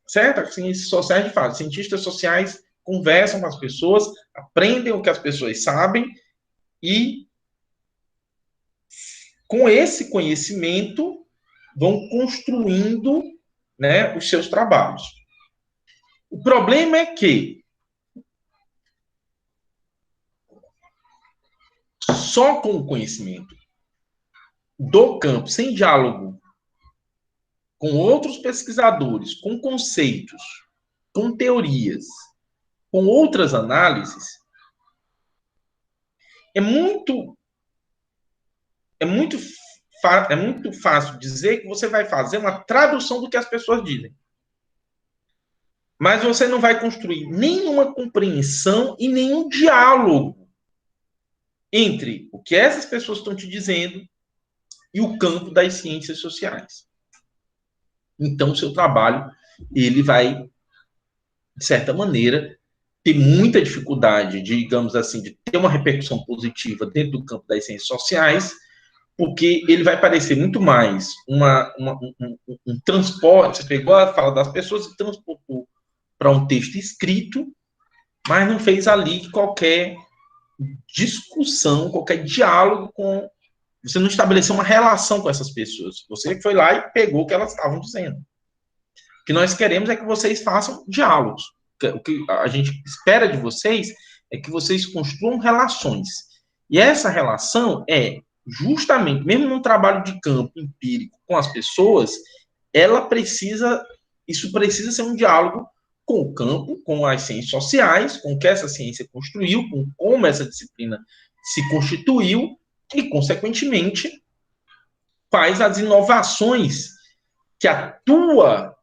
Certo? As ciências sociais fazem. Cientistas sociais conversam com as pessoas, aprendem o que as pessoas sabem e, com esse conhecimento, vão construindo, né, os seus trabalhos. O problema é que só com o conhecimento do campo, sem diálogo com outros pesquisadores, com conceitos, com teorias, com outras análises, é muito fácil dizer que você vai fazer uma tradução do que as pessoas dizem. Mas você não vai construir nenhuma compreensão e nenhum diálogo entre o que essas pessoas estão te dizendo e o campo das ciências sociais. Então, o seu trabalho, ele vai, de certa maneira, ter muita dificuldade, digamos assim, de ter uma repercussão positiva dentro do campo das ciências sociais, porque ele vai parecer muito mais um transporte. Você pegou a fala das pessoas e transportou para um texto escrito, mas não fez ali qualquer discussão, qualquer diálogo com... Você não estabeleceu uma relação com essas pessoas. Você foi lá e pegou o que elas estavam dizendo. O que nós queremos é que vocês façam diálogos. O que a gente espera de vocês é que vocês construam relações. E essa relação é justamente, mesmo num trabalho de campo empírico com as pessoas, isso precisa ser um diálogo com o campo, com as ciências sociais, com o que essa ciência construiu, com como essa disciplina se constituiu e, consequentemente, faz as inovações que a tua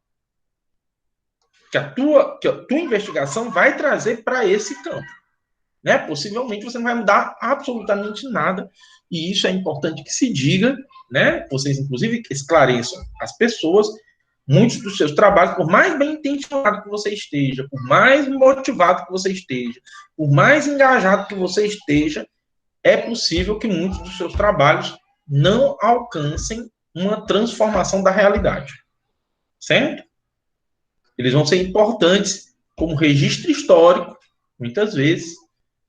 investigação vai trazer para esse campo. Né? Possivelmente você não vai mudar absolutamente nada, e isso é importante que se diga, né? Vocês, inclusive, esclareçam as pessoas. Muitos dos seus trabalhos, por mais bem intencionado que você esteja, por mais motivado que você esteja, por mais engajado que você esteja, é possível que muitos dos seus trabalhos não alcancem uma transformação da realidade. Certo? Eles vão ser importantes como registro histórico, muitas vezes,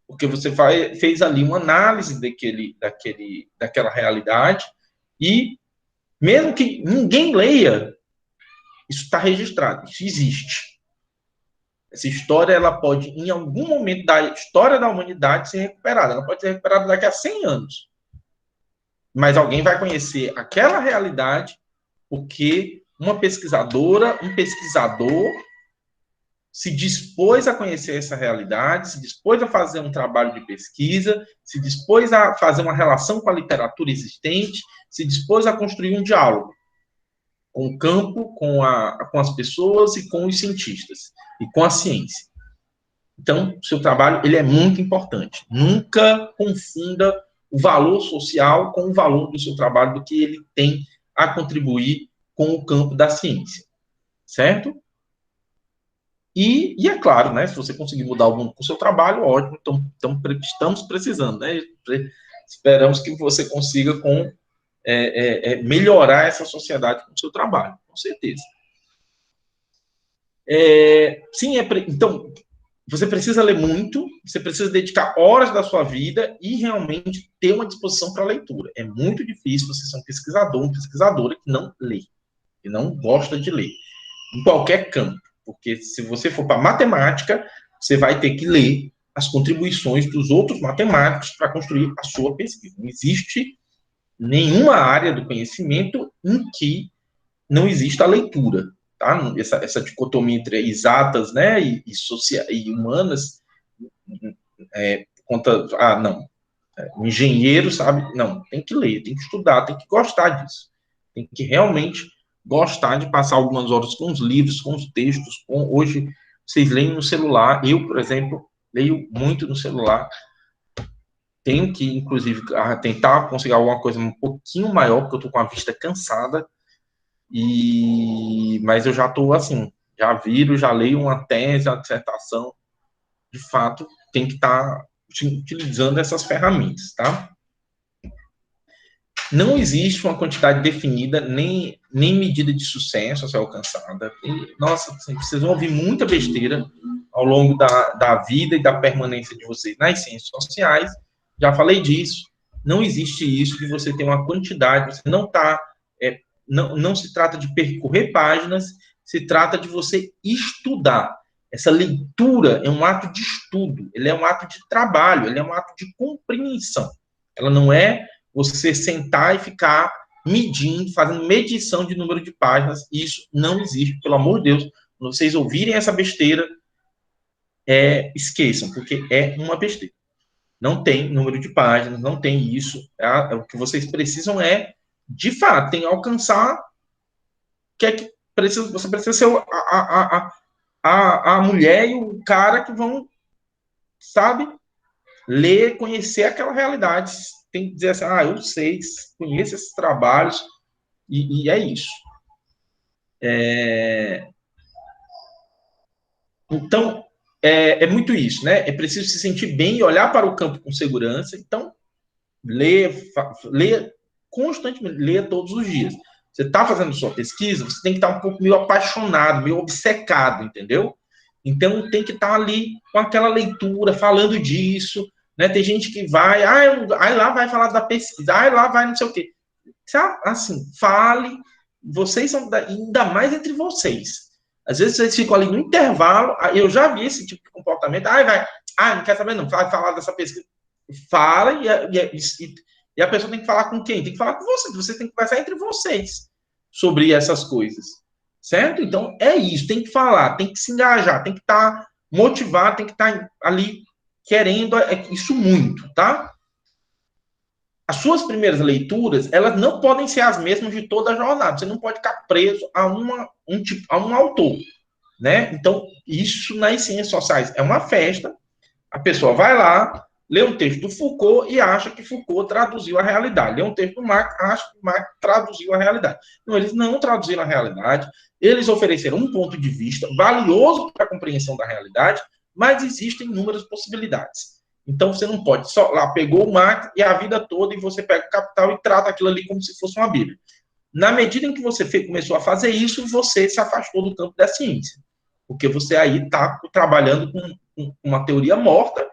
porque você fez ali uma análise daquela realidade, e mesmo que ninguém leia, isso está registrado, isso existe. Essa história, ela pode, em algum momento da história da humanidade, ser recuperada. Ela pode ser recuperada daqui a 100 anos. Mas alguém vai conhecer aquela realidade porque uma pesquisadora, um pesquisador se dispôs a conhecer essa realidade, se dispôs a fazer um trabalho de pesquisa, se dispôs a fazer uma relação com a literatura existente, se dispôs a construir um diálogo com o campo, com as pessoas e com os cientistas, e com a ciência. Então, o seu trabalho, ele é muito importante. Nunca confunda o valor social com o valor do seu trabalho, do que ele tem a contribuir com o campo da ciência. Certo? E é claro, né, se você conseguir mudar o mundo com o seu trabalho, ótimo, estamos precisando, né? Esperamos que você consiga melhorar essa sociedade com o seu trabalho, com certeza. Então, você precisa ler muito, você precisa dedicar horas da sua vida e realmente ter uma disposição para a leitura. É muito difícil você ser um pesquisador, uma pesquisadora que não lê, que não gosta de ler, em qualquer campo. Porque se você for para matemática, você vai ter que ler as contribuições dos outros matemáticos para construir a sua pesquisa. Não existe nenhuma área do conhecimento em que não exista a leitura. Tá? Essa dicotomia entre exatas, né, e humanas, o engenheiro sabe, não, tem que ler, tem que estudar, tem que gostar disso. Tem que realmente gostar de passar algumas horas com os livros, com os textos. Hoje, vocês leem no celular. Eu, por exemplo, leio muito no celular. Tenho que, inclusive, tentar conseguir alguma coisa um pouquinho maior, porque eu estou com a vista cansada. Mas eu já estou assim, já viro, já leio uma tese, uma dissertação. De fato, tem que estar utilizando essas ferramentas, tá? Não existe uma quantidade definida, nem medida de sucesso a ser alcançada. Nossa, vocês vão ouvir muita besteira ao longo da vida e da permanência de vocês nas ciências sociais. Já falei disso. Não existe isso de você ter uma quantidade, você não está... não se trata de percorrer páginas, se trata de você estudar. Essa leitura é um ato de estudo, ele é um ato de trabalho, ele é um ato de compreensão. Ela não é você sentar e ficar medindo, fazendo medição de número de páginas. Isso não existe, pelo amor de Deus. Quando vocês ouvirem essa besteira, esqueçam, porque é uma besteira. Não tem número de páginas, não tem isso. O que vocês precisam de fato, tem que alcançar você precisa ser a mulher e o cara que vão, sabe, ler, conhecer aquela realidade. Tem que dizer assim, eu sei, conheço esses trabalhos, e é isso. Então, é muito isso, né? É preciso se sentir bem e olhar para o campo com segurança. Então, ler constantemente, ler todos os dias. Você está fazendo sua pesquisa, você tem que estar um pouco meio apaixonado, meio obcecado, entendeu? Então, tem que estar ali com aquela leitura, falando disso, né? Tem gente que vai, lá vai falar da pesquisa, lá vai não sei o quê. Sabe? Assim, fale, vocês são, ainda mais entre vocês. Às vezes vocês ficam ali no intervalo, eu já vi esse tipo de comportamento, não quer saber não, vai falar dessa pesquisa. Fala e a pessoa tem que falar com quem? Tem que falar com você tem que conversar entre vocês sobre essas coisas, certo? Então, é isso, tem que falar, tem que se engajar, tem que estar motivado, tem que estar ali querendo isso muito, tá? As suas primeiras leituras, elas não podem ser as mesmas de toda a jornada, você não pode ficar preso a um autor, né? Então, isso nas ciências sociais é uma festa, a pessoa vai lá, lê um texto do Foucault e acha que Foucault traduziu a realidade. Lê um texto do Marx, acha que Marx traduziu a realidade. Não, eles não traduziram a realidade, eles ofereceram um ponto de vista valioso para a compreensão da realidade, mas existem inúmeras possibilidades. Então, você não pode só lá, pegou o Marx e a vida toda, e você pega o Capital e trata aquilo ali como se fosse uma Bíblia. Na medida em que você começou a fazer isso, você se afastou do campo da ciência. Porque você aí está trabalhando com uma teoria morta,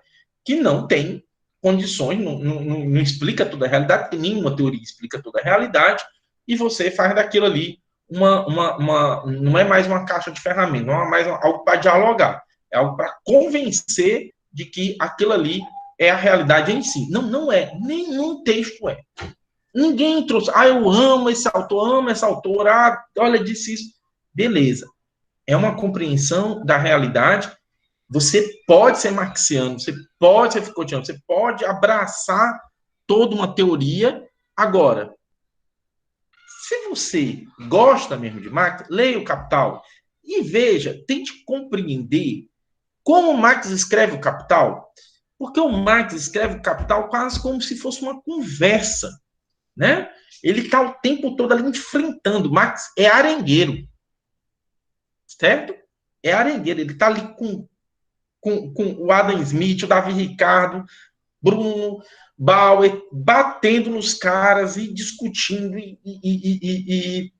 que não tem condições, não explica toda a realidade, porque nenhuma teoria explica toda a realidade, e você faz daquilo ali não é mais uma caixa de ferramentas, não é mais algo para dialogar, é algo para convencer de que aquilo ali é a realidade em si. Não, não é. Nenhum texto é. Ninguém trouxe, eu amo esse autor, amo essa autora, olha, disse isso. Beleza. É uma compreensão da realidade. Você pode ser marxiano, você pode ser Foucaultiano, você pode abraçar toda uma teoria. Agora, se você gosta mesmo de Marx, leia o Capital e veja, tente compreender como Marx escreve o Capital, porque o Marx escreve o Capital quase como se fosse uma conversa, né? Ele está o tempo todo ali enfrentando. Marx é arengueiro, certo? É arengueiro. Ele está ali com o Adam Smith, o Davi Ricardo, Bruno, Bauer, batendo nos caras e discutindo. E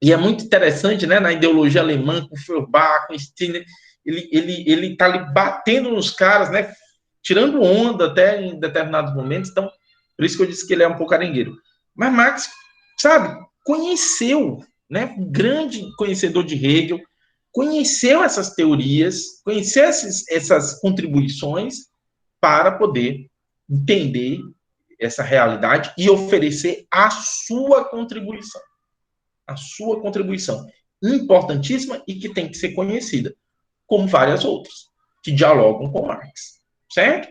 é muito interessante, né? Na ideologia alemã, com Feuerbach, com Stirner, ele tá ali batendo nos caras, né? Tirando onda até em determinados momentos. Então, por isso que eu disse que ele é um pouco arengueiro. Mas Marx, sabe, conheceu, né? Um grande conhecedor de Hegel, conheceu essas teorias, conheceu essas contribuições para poder entender essa realidade e oferecer a sua contribuição. A sua contribuição importantíssima e que tem que ser conhecida, como várias outras, que dialogam com Marx, certo?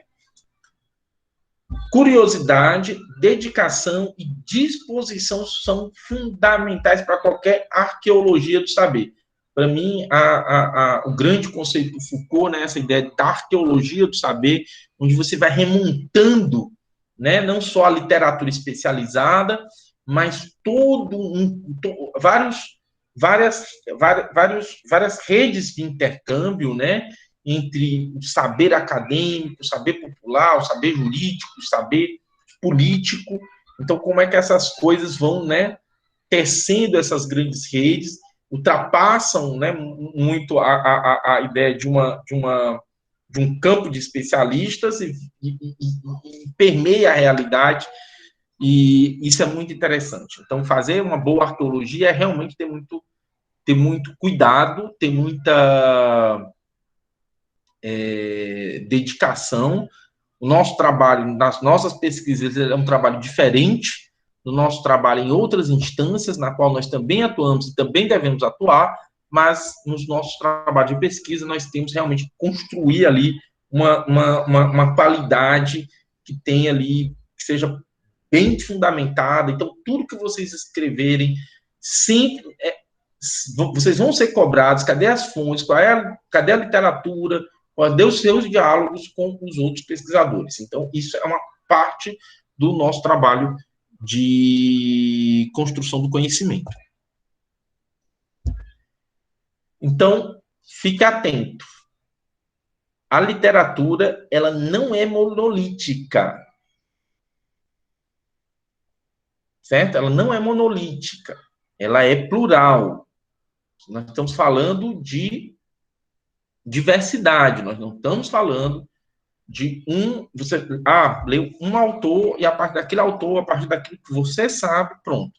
Curiosidade, dedicação e disposição são fundamentais para qualquer arqueologia do saber. Para mim, o grande conceito do Foucault, né, essa ideia da arqueologia do saber, onde você vai remontando, né, não só a literatura especializada, mas várias redes de intercâmbio, né, entre o saber acadêmico, o saber popular, o saber jurídico, o saber político. Então, como é que essas coisas vão, né, tecendo essas grandes redes, ultrapassam, né, muito a ideia de um campo de especialistas e permeia a realidade, e isso é muito interessante. Então, fazer uma boa arqueologia é realmente ter muito cuidado, ter muita dedicação. O nosso trabalho, nas nossas pesquisas, é um trabalho diferente do nosso trabalho em outras instâncias, na qual nós também atuamos e também devemos atuar, mas nos nossos trabalhos de pesquisa, nós temos realmente que construir ali uma qualidade que tenha ali, que seja bem fundamentada. Então, tudo que vocês escreverem, sempre vocês vão ser cobrados, cadê as fontes, cadê a literatura, cadê os seus diálogos com os outros pesquisadores. Então, isso é uma parte do nosso trabalho de construção do conhecimento. Então, fique atento. A literatura, ela não é monolítica. Certo? Ela não é monolítica. Ela é plural. Nós estamos falando de diversidade, nós não estamos falando de você leu um autor e a partir daquele autor, a partir daquilo que você sabe, pronto.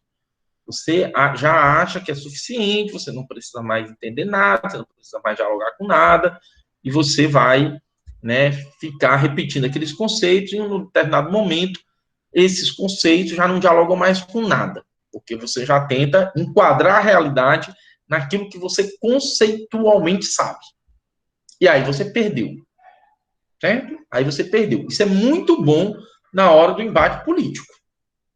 Você já acha que é suficiente, você não precisa mais entender nada, você não precisa mais dialogar com nada, e você vai, né, ficar repetindo aqueles conceitos, e em um determinado momento, esses conceitos já não dialogam mais com nada, porque você já tenta enquadrar a realidade naquilo que você conceitualmente sabe. E aí você perdeu. Certo? Aí você perdeu. Isso é muito bom na hora do embate político.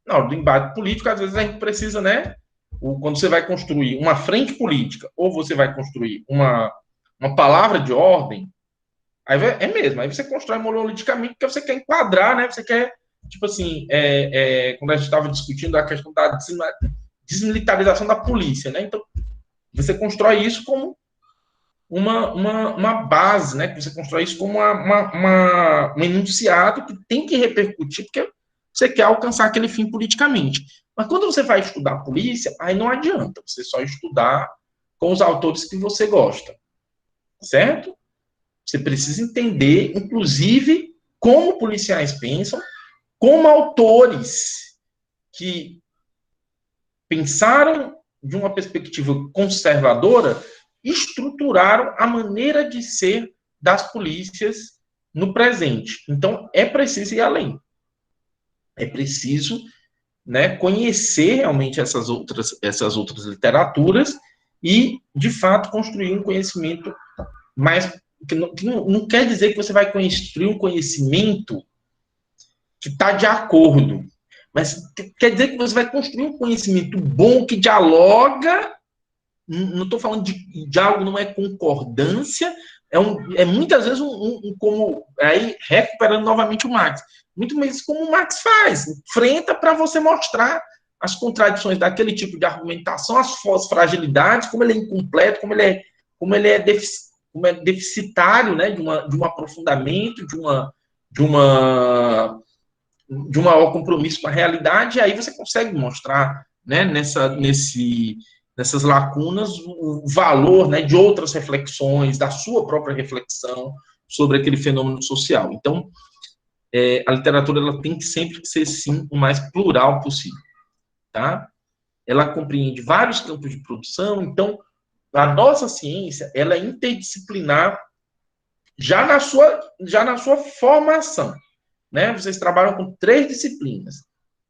Na hora do embate político, às vezes a gente precisa, né? Quando você vai construir uma frente política, ou você vai construir uma palavra de ordem, aí é mesmo, aí você constrói monoliticamente porque você quer enquadrar, né? Você quer, tipo assim, quando a gente estava discutindo a questão da desmilitarização da polícia, né? Então, você constrói isso como uma base, né? Que você constrói isso como um enunciado que tem que repercutir, porque você quer alcançar aquele fim politicamente. Mas quando você vai estudar polícia, aí não adianta você só estudar com os autores que você gosta, certo? Você precisa entender, inclusive, como policiais pensam, como autores que pensaram de uma perspectiva conservadora estruturaram a maneira de ser das polícias no presente. Então, é preciso ir além. É preciso, né, conhecer realmente essas outras literaturas e, de fato, construir um conhecimento mais... que não quer dizer que você vai construir um conhecimento que está de acordo, mas quer dizer que você vai construir um conhecimento bom que dialoga. Não estou falando de diálogo, não é concordância, é muitas vezes como, aí recuperando novamente o Marx, muito mais como o Marx faz, enfrenta para você mostrar as contradições daquele tipo de argumentação, as fragilidades, como ele é incompleto, como ele é deficitário, né, de um aprofundamento, de um maior compromisso com a realidade, e aí você consegue mostrar, né, nessas lacunas o valor, né, de outras reflexões, da sua própria reflexão sobre aquele fenômeno social. Então, a literatura ela tem que sempre ser, sim, o mais plural possível. Tá? Ela compreende vários campos de produção, então, a nossa ciência ela é interdisciplinar já na sua formação. Né? Vocês trabalham com 3 disciplinas: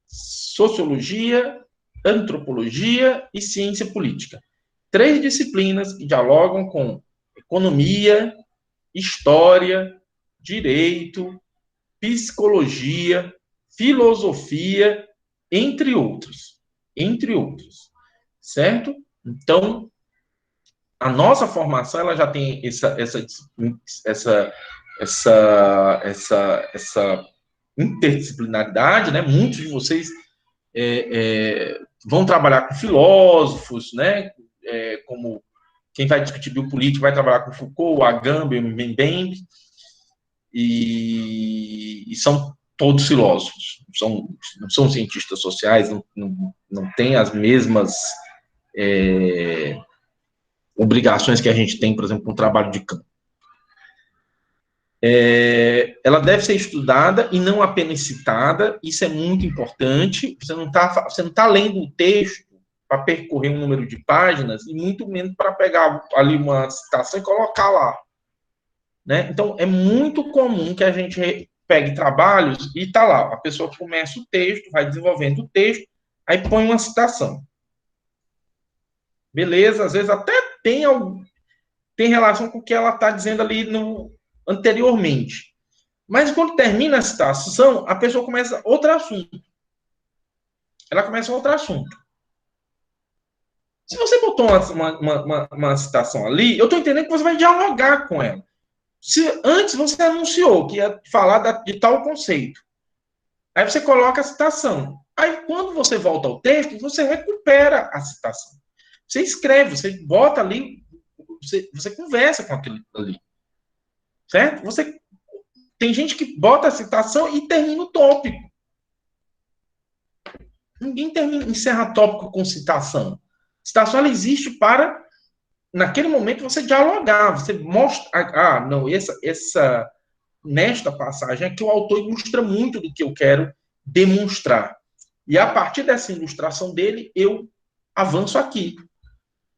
sociologia, antropologia e ciência política. 3 disciplinas que dialogam com economia, história, direito, psicologia, filosofia, entre outros. Entre outros. Certo? Então, a nossa formação ela já tem essa interdisciplinaridade, né? Muitos de vocês vão trabalhar com filósofos, né? Como quem vai discutir biopolítica vai trabalhar com Foucault, Agamben, Mbembe, e são todos filósofos, não são cientistas sociais, não têm as mesmas obrigações que a gente tem, por exemplo, com o trabalho de campo. Ela deve ser estudada e não apenas citada, isso é muito importante. Você não tá lendo o texto para percorrer um número de páginas e muito menos para pegar ali uma citação e colocar lá. Né? Então, é muito comum que a gente pegue trabalhos e tá lá, a pessoa começa o texto, vai desenvolvendo o texto, aí põe uma citação. Beleza, às vezes até tem relação com o que ela está dizendo ali anteriormente. Mas quando termina a citação, a pessoa começa outro assunto. Ela começa outro assunto. Se você botou uma citação ali, eu estou entendendo que você vai dialogar com ela. Se antes você anunciou que ia falar de tal conceito, aí você coloca a citação. Aí quando você volta ao texto, você recupera a citação. Você escreve, você bota ali, você conversa com aquilo ali. Certo? Tem gente que bota a citação e termina o tópico. Ninguém encerra tópico com citação. Citação ela existe para, naquele momento, você dialogar, você mostra, não, nesta passagem aqui o autor ilustra muito do que eu quero demonstrar. E a partir dessa ilustração dele, eu avanço aqui.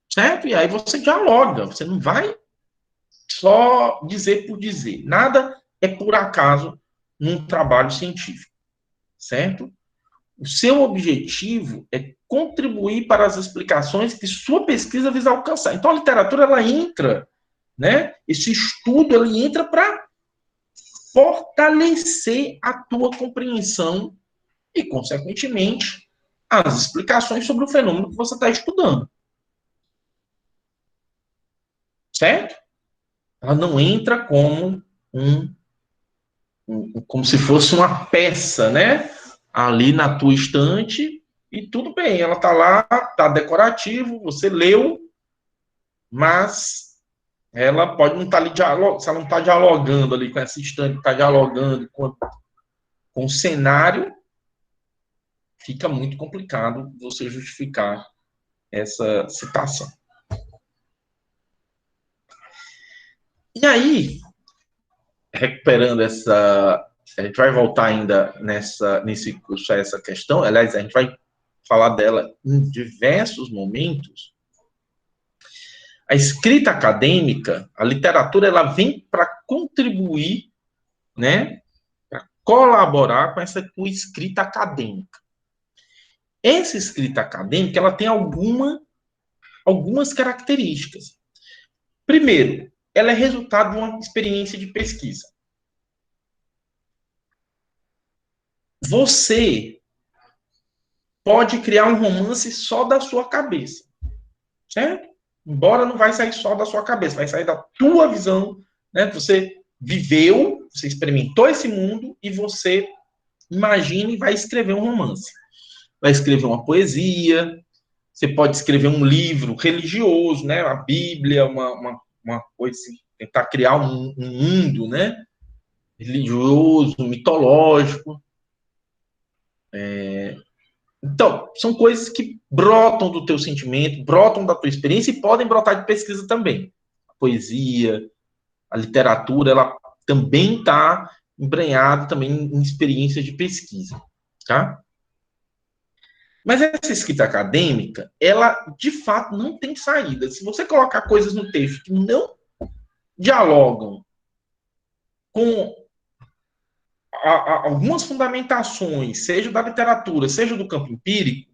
Certo? E aí você dialoga, você não vai só dizer por dizer. Nada é por acaso num trabalho científico. Certo? O seu objetivo é contribuir para as explicações que sua pesquisa visa alcançar. Então, a literatura, ela entra, né? Esse estudo, ele entra para fortalecer a tua compreensão e, consequentemente, as explicações sobre o fenômeno que você está estudando. Certo? Ela não entra como como se fosse uma peça, né? Ali na tua estante, e tudo bem, ela tá lá, tá decorativo, você leu, mas ela pode não estar ali dialogando, se ela não está dialogando ali com essa estante, está dialogando com o cenário, fica muito complicado você justificar essa citação. E aí, recuperando a gente vai voltar ainda nesse curso a essa questão, aliás, a gente vai falar dela em diversos momentos. A escrita acadêmica, a literatura, ela vem para contribuir, né, para colaborar com essa tua escrita acadêmica. Essa escrita acadêmica, ela tem algumas características. Primeiro, ela é resultado de uma experiência de pesquisa. Você pode criar um romance só da sua cabeça, certo? Embora não vai sair só da sua cabeça, vai sair da tua visão, né? Você viveu, você experimentou esse mundo e você imagina e vai escrever um romance. Vai escrever uma poesia, você pode escrever um livro religioso, né? A Bíblia, uma coisa assim, tentar criar um mundo, né? Religioso, mitológico. Então, são coisas que brotam do teu sentimento, brotam da tua experiência e podem brotar de pesquisa também. A poesia, a literatura, ela também está embrenhada também em experiências de pesquisa, tá? Mas essa escrita acadêmica, ela, de fato, não tem saída. Se você colocar coisas no texto que não dialogam com algumas fundamentações, seja da literatura, seja do campo empírico,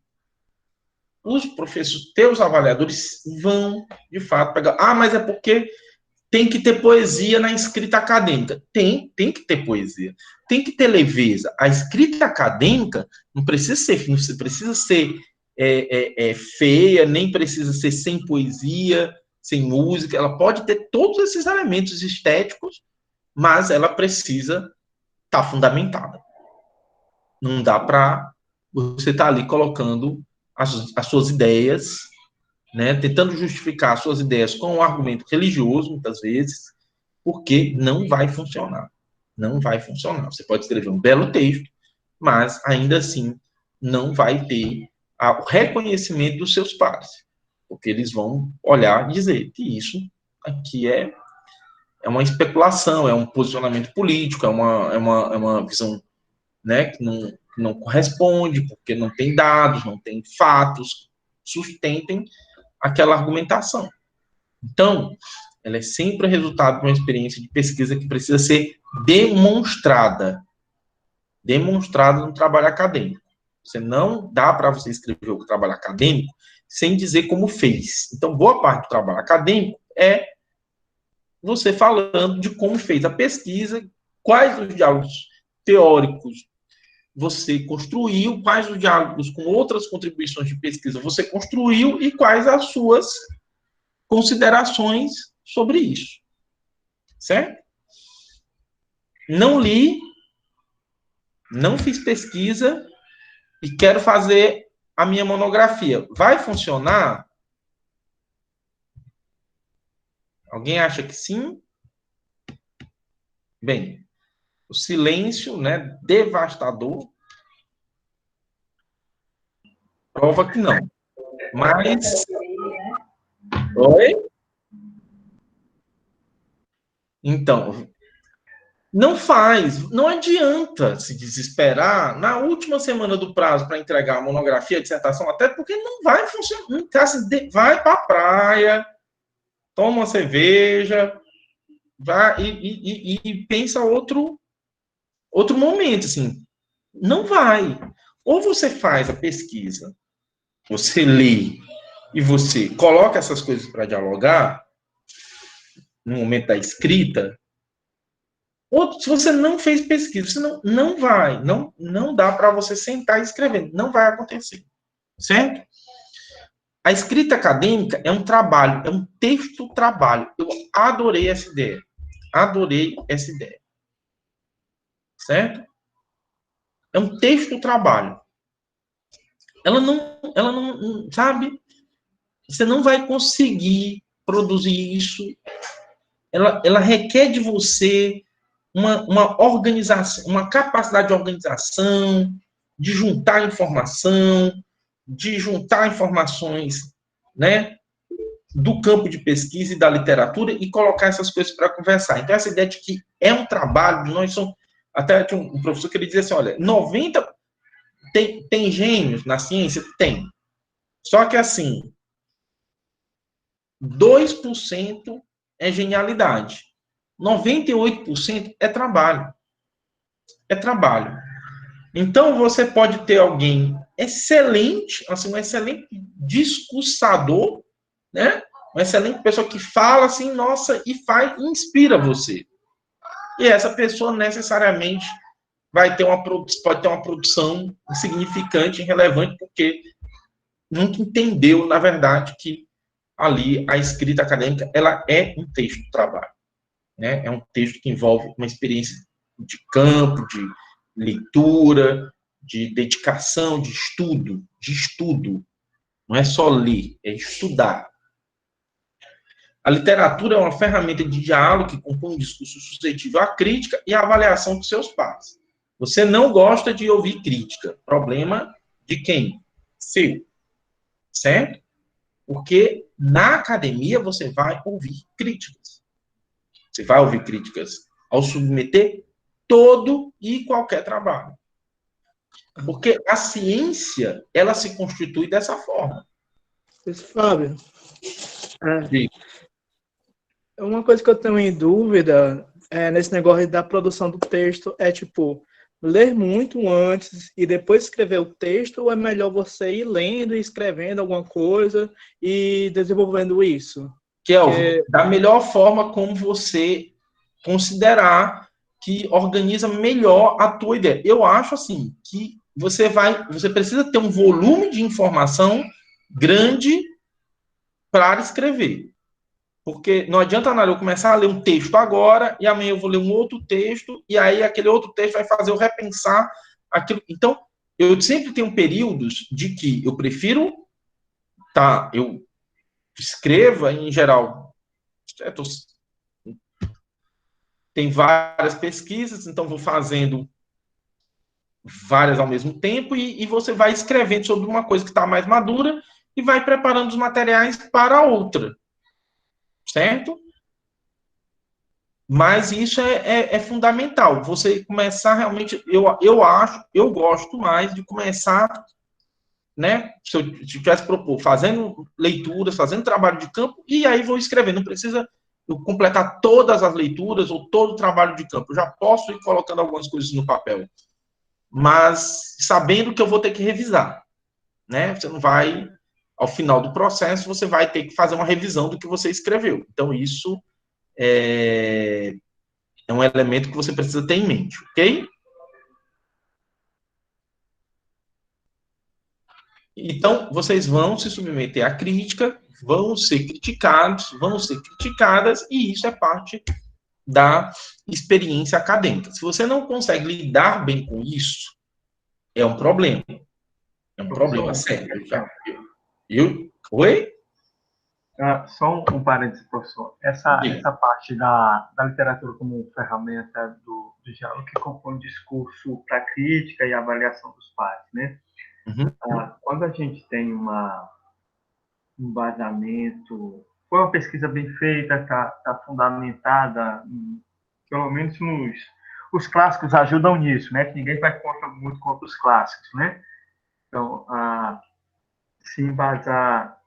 os professores, teus avaliadores vão, de fato, pegar. Ah, mas é porque tem que ter poesia na escrita acadêmica. Tem que ter poesia. Tem que ter leveza. A escrita acadêmica não precisa ser feia, nem precisa ser sem poesia, sem música. Ela pode ter todos esses elementos estéticos, mas ela precisa estar fundamentada. Não dá para você estar ali colocando as suas ideias, né, tentando justificar suas ideias com um argumento religioso, muitas vezes, porque não vai funcionar. Não vai funcionar. Você pode escrever um belo texto, mas ainda assim não vai ter o reconhecimento dos seus pares, porque eles vão olhar e dizer que isso aqui é uma especulação, é um posicionamento político, é uma visão, né, que não corresponde, porque não tem dados, não tem fatos sustentem aquela argumentação. Então, ela é sempre resultado de uma experiência de pesquisa que precisa ser demonstrada no trabalho acadêmico. Você não dá para você escrever o trabalho acadêmico sem dizer como fez. Então, boa parte do trabalho acadêmico é você falando de como fez a pesquisa, quais os diálogos teóricos você construiu, quais os diálogos com outras contribuições de pesquisa você construiu e quais as suas considerações sobre isso. Certo? Não li, não fiz pesquisa e quero fazer a minha monografia. Vai funcionar? Alguém acha que sim? Bem, o silêncio, né, devastador, prova que não. Mas... Oi? Então, não adianta se desesperar na última semana do prazo para entregar a monografia, a dissertação, até porque não vai funcionar. Vai para a praia, toma uma cerveja, vai e pensa outro momento, assim. Não vai. Ou você faz a pesquisa, você lê e você coloca essas coisas para dialogar no momento da escrita, ou se você não fez pesquisa, você não vai, não dá para você sentar e escrever, não vai acontecer, certo? A escrita acadêmica é um trabalho, é um texto-trabalho. Eu adorei essa ideia, certo? É um texto-trabalho. Ela não, sabe? Você não vai conseguir produzir isso. Ela requer de você uma organização, uma capacidade de organização, de juntar informações, né, do campo de pesquisa e da literatura e colocar essas coisas para conversar. Então, essa ideia de que é um trabalho, nós somos... Até tinha um professor que ele dizia assim, olha, 90... Tem gênios na ciência? Tem. Só que, assim, 2% é genialidade. 98% é trabalho. É trabalho. Então, você pode ter alguém excelente, assim, um excelente discursador, né? Uma excelente pessoa que fala assim, nossa, e faz, inspira você. E essa pessoa necessariamente pode ter uma produção insignificante, irrelevante, porque nunca entendeu, na verdade, que ali a escrita acadêmica ela é um texto de trabalho, né? É um texto que envolve uma experiência de campo, de leitura, de dedicação, de estudo. Não é só ler, é estudar. A literatura é uma ferramenta de diálogo que compõe um discurso suscetível à crítica e à avaliação dos seus pares. Você não gosta de ouvir crítica. Problema de quem? Seu. Certo? Porque na academia você vai ouvir críticas. Você vai ouvir críticas ao submeter todo e qualquer trabalho. Porque a ciência, ela se constitui dessa forma. Fábio, uma coisa que eu tenho em dúvida nesse negócio da produção do texto é, tipo, ler muito antes e depois escrever o texto, ou é melhor você ir lendo e escrevendo alguma coisa e desenvolvendo isso? Que é da melhor forma como você considerar que organiza melhor a tua ideia. Eu acho, assim, que você precisa ter um volume de informação grande para escrever. Porque não adianta nada eu começar a ler um texto agora e amanhã eu vou ler um outro texto e aí aquele outro texto vai fazer eu repensar aquilo. Então, eu sempre tenho períodos de que eu prefiro, eu escreva em geral, tem várias pesquisas, então vou fazendo várias ao mesmo tempo e você vai escrevendo sobre uma coisa que está mais madura e vai preparando os materiais para outra, certo? Mas isso é fundamental. Você começar realmente, eu gosto mais de começar, né? Se eu tivesse propor, fazendo leituras, fazendo trabalho de campo, e aí vou escrever. Não precisa eu completar todas as leituras ou todo o trabalho de campo. Eu já posso ir colocando algumas coisas no papel. Mas sabendo que eu vou ter que revisar, né? Você não vai, ao final do processo, você vai ter que fazer uma revisão do que você escreveu. Então, isso é um elemento que você precisa ter em mente, ok? Então, vocês vão se submeter à crítica, vão ser criticados, vão ser criticadas, e isso é parte da experiência acadêmica. Se você não consegue lidar bem com isso, é um problema. É um problema sério. Oi? Só um parênteses, professor. Essa parte da literatura como ferramenta do diálogo que compõe o discurso para crítica e avaliação dos pares, né? Uhum. Quando a gente tem um embasamento, foi uma pesquisa bem feita, está fundamentada, pelo menos os clássicos ajudam nisso, né? Que ninguém vai muito contra os clássicos, né? Então, se embasar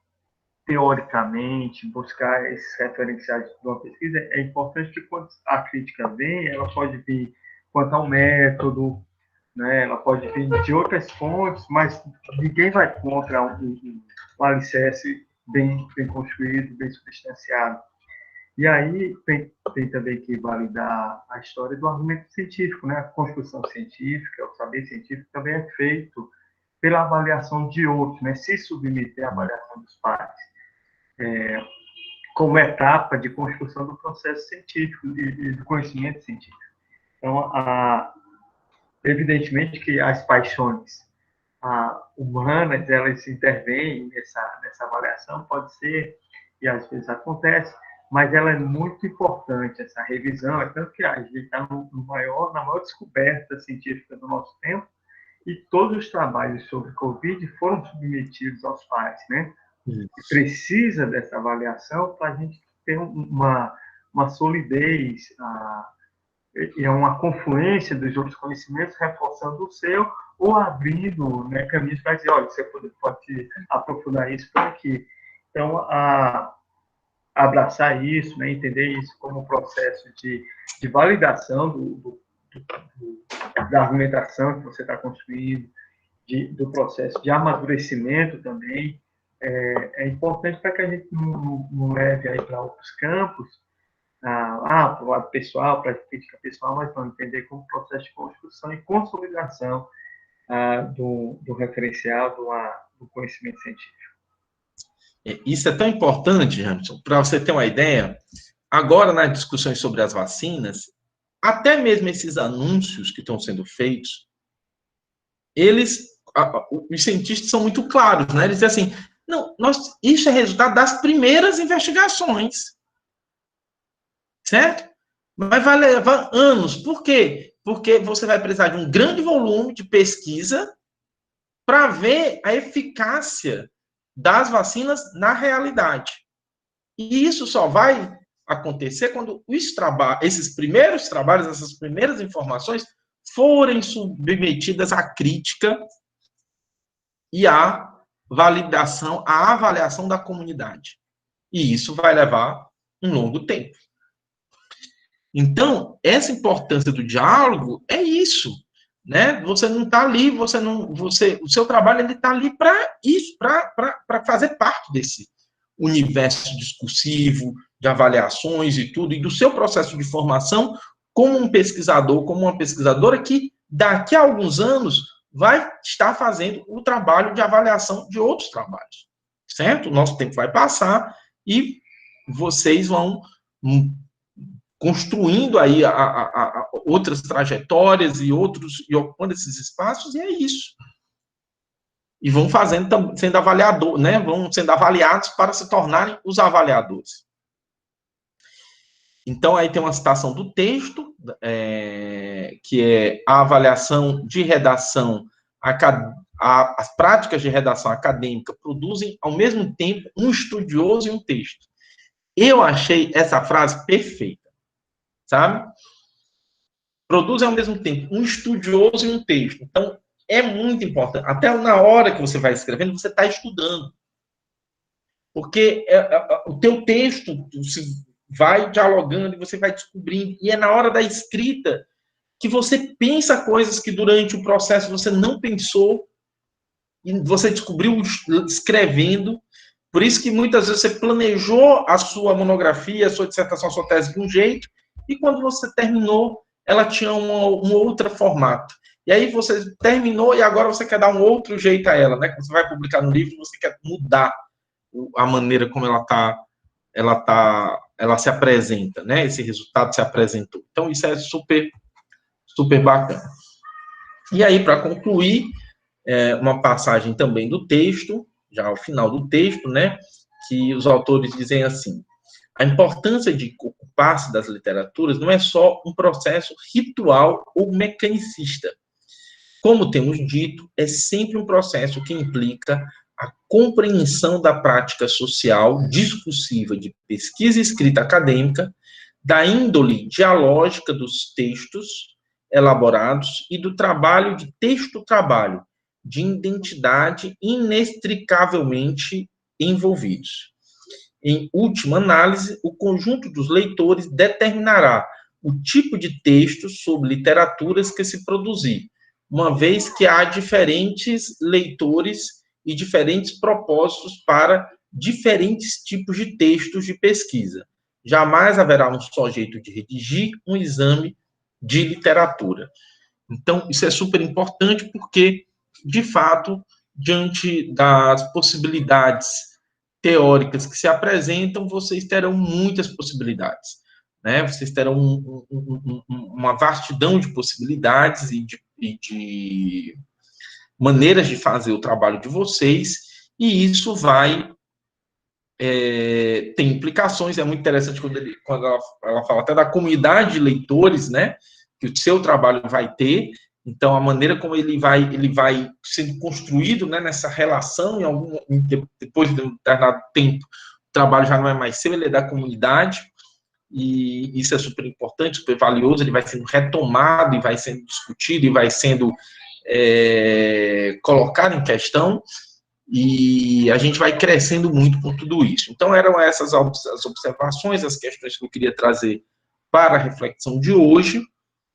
teoricamente, buscar esses referenciais de uma pesquisa, é importante que quando a crítica vem, ela pode vir quanto ao método, né? Ela pode vir de outras fontes, mas ninguém vai contra um alicerce bem construído, bem substanciado. E aí tem também que validar a história do argumento científico, né? A construção científica, o saber científico também é feito pela avaliação de outros, né? Se submeter à avaliação dos pares. Como etapa de construção do processo científico e do conhecimento científico. Então, evidentemente que as paixões humanas, elas intervêm nessa avaliação, pode ser, e às vezes acontece, mas ela é muito importante, essa revisão, é tanto que a gente está na maior descoberta científica do nosso tempo, e todos os trabalhos sobre Covid foram submetidos aos pares, né? Precisa dessa avaliação para a gente ter uma solidez e uma confluência dos outros conhecimentos, reforçando o seu ou abrindo, né, caminhos para dizer, olha, você pode aprofundar isso por aqui. Então, abraçar isso, né, entender isso como um processo de validação da argumentação que você está construindo, do processo de amadurecimento também, é importante para que a gente não leve aí para outros campos, para o lado pessoal, para a crítica pessoal, mas para entender como processo de construção e consolidação do referencial, do conhecimento científico. Isso é tão importante, Jamerson, para você ter uma ideia. Agora, nas discussões sobre as vacinas, até mesmo esses anúncios que estão sendo feitos, os cientistas são muito claros, né? Eles dizem assim, não, isso é resultado das primeiras investigações, certo? Mas vai levar anos. Por quê? Porque você vai precisar de um grande volume de pesquisa para ver a eficácia das vacinas na realidade. E isso só vai acontecer quando esses primeiros trabalhos, essas primeiras informações forem submetidas à crítica e à validação, à avaliação da comunidade. E isso vai levar um longo tempo. Então, essa importância do diálogo é isso, né? Você não está ali, o seu trabalho ele está ali para isso, para fazer parte desse universo discursivo, de avaliações e tudo, e do seu processo de formação como um pesquisador, como uma pesquisadora que daqui a alguns anos vai estar fazendo o trabalho de avaliação de outros trabalhos, certo? O nosso tempo vai passar e vocês vão construindo aí outras trajetórias e ocupando esses espaços, e é isso. E vão sendo avaliador, né? Vão sendo avaliados para se tornarem os avaliadores. Então, aí tem uma citação do texto, que é a avaliação de redação, as práticas de redação acadêmica produzem, ao mesmo tempo, um estudioso e um texto. Eu achei essa frase perfeita, sabe? Produzem, ao mesmo tempo, um estudioso e um texto. Então, é muito importante. Até na hora que você vai escrevendo, você está estudando. Porque o teu texto vai dialogando e você vai descobrindo. E é na hora da escrita que você pensa coisas que durante o processo você não pensou e você descobriu escrevendo. Por isso que muitas vezes você planejou a sua monografia, a sua dissertação, a sua tese de um jeito, e quando você terminou, ela tinha um outro formato. E aí você terminou e agora você quer dar um outro jeito a ela, né? Quando você vai publicar no livro, você quer mudar a maneira como ela se apresenta, né? Esse resultado se apresentou. Então, isso é super, super bacana. E aí, para concluir, uma passagem também do texto, já ao final do texto, né? Que os autores dizem assim: a importância de ocupar-se das literaturas não é só um processo ritual ou mecanicista. Como temos dito, é sempre um processo que implica a compreensão da prática social discursiva de pesquisa e escrita acadêmica, da índole dialógica dos textos elaborados e do trabalho de texto-trabalho, de identidade inextricavelmente envolvidos. Em última análise, o conjunto dos leitores determinará o tipo de textos sobre literaturas que se produzir, uma vez que há diferentes leitores e diferentes propósitos para diferentes tipos de textos de pesquisa. Jamais haverá um só jeito de redigir um exame de literatura. Então, isso é super importante porque, de fato, diante das possibilidades teóricas que se apresentam, vocês terão muitas possibilidades, né? Vocês terão uma vastidão de possibilidades e de maneiras de fazer o trabalho de vocês, e isso vai ter implicações. É muito interessante quando ela fala até da comunidade de leitores, né, que o seu trabalho vai ter. Então, a maneira como ele vai sendo construído, né, nessa relação, depois de um determinado tempo, o trabalho já não é mais seu, ele é da comunidade, e isso é super importante, super valioso. Ele vai sendo retomado, e vai sendo discutido, e vai sendo colocado em questão, e a gente vai crescendo muito com tudo isso. Então, eram essas as observações, as questões que eu queria trazer para a reflexão de hoje,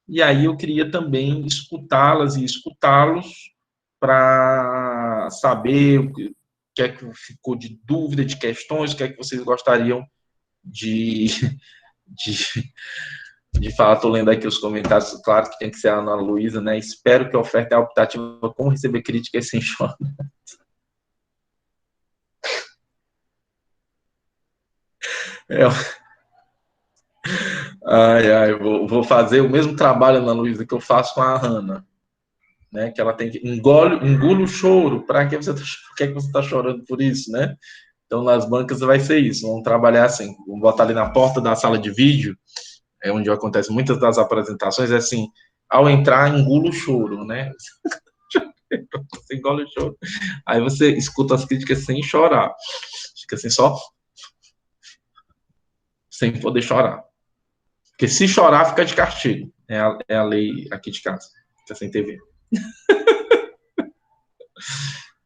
e aí eu queria também escutá-las e escutá-los para saber o que é que ficou de dúvida, de questões, o que é que vocês gostariam de, de falar. Estou lendo aqui os comentários, claro que tem que ser a Ana Luísa, né? Espero que a oferta é optativa, como receber críticas sem chorar. Vou fazer o mesmo trabalho, Ana Luísa, que eu faço com a Hanna, né? Que ela tem que engula o choro. Para que você está chorando por isso, né? Então, nas bancas vai ser isso. Vamos trabalhar assim. Vamos botar ali na porta da sala de vídeo, onde acontecem muitas das apresentações, é assim: ao entrar, engula o choro, né? Você engole o choro. Aí você escuta as críticas sem chorar. Fica assim, só sem poder chorar. Porque se chorar, fica de castigo. É a lei aqui de casa. Fica sem TV.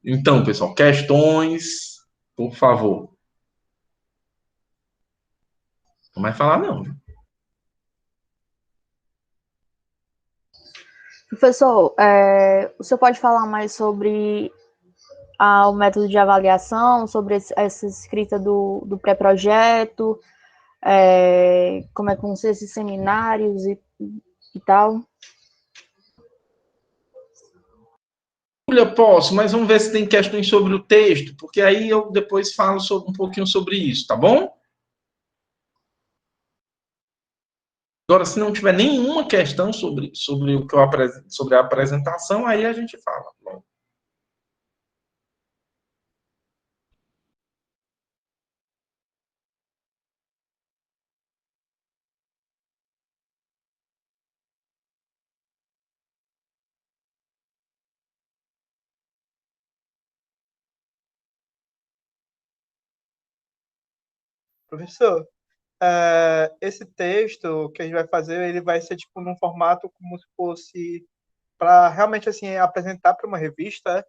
Então, pessoal, questões, por favor. Não vai falar, não. Professor, o senhor pode falar mais sobre o método de avaliação, sobre essa escrita do pré-projeto, como é que vão ser esses seminários e tal? Posso, mas vamos ver se tem questões sobre o texto, porque aí eu depois falo um pouquinho sobre isso, tá bom? Agora, se não tiver nenhuma questão sobre o que eu sobre a apresentação, aí a gente fala. Professor, esse texto que a gente vai fazer, ele vai ser tipo num formato como se fosse para realmente assim apresentar para uma revista, é?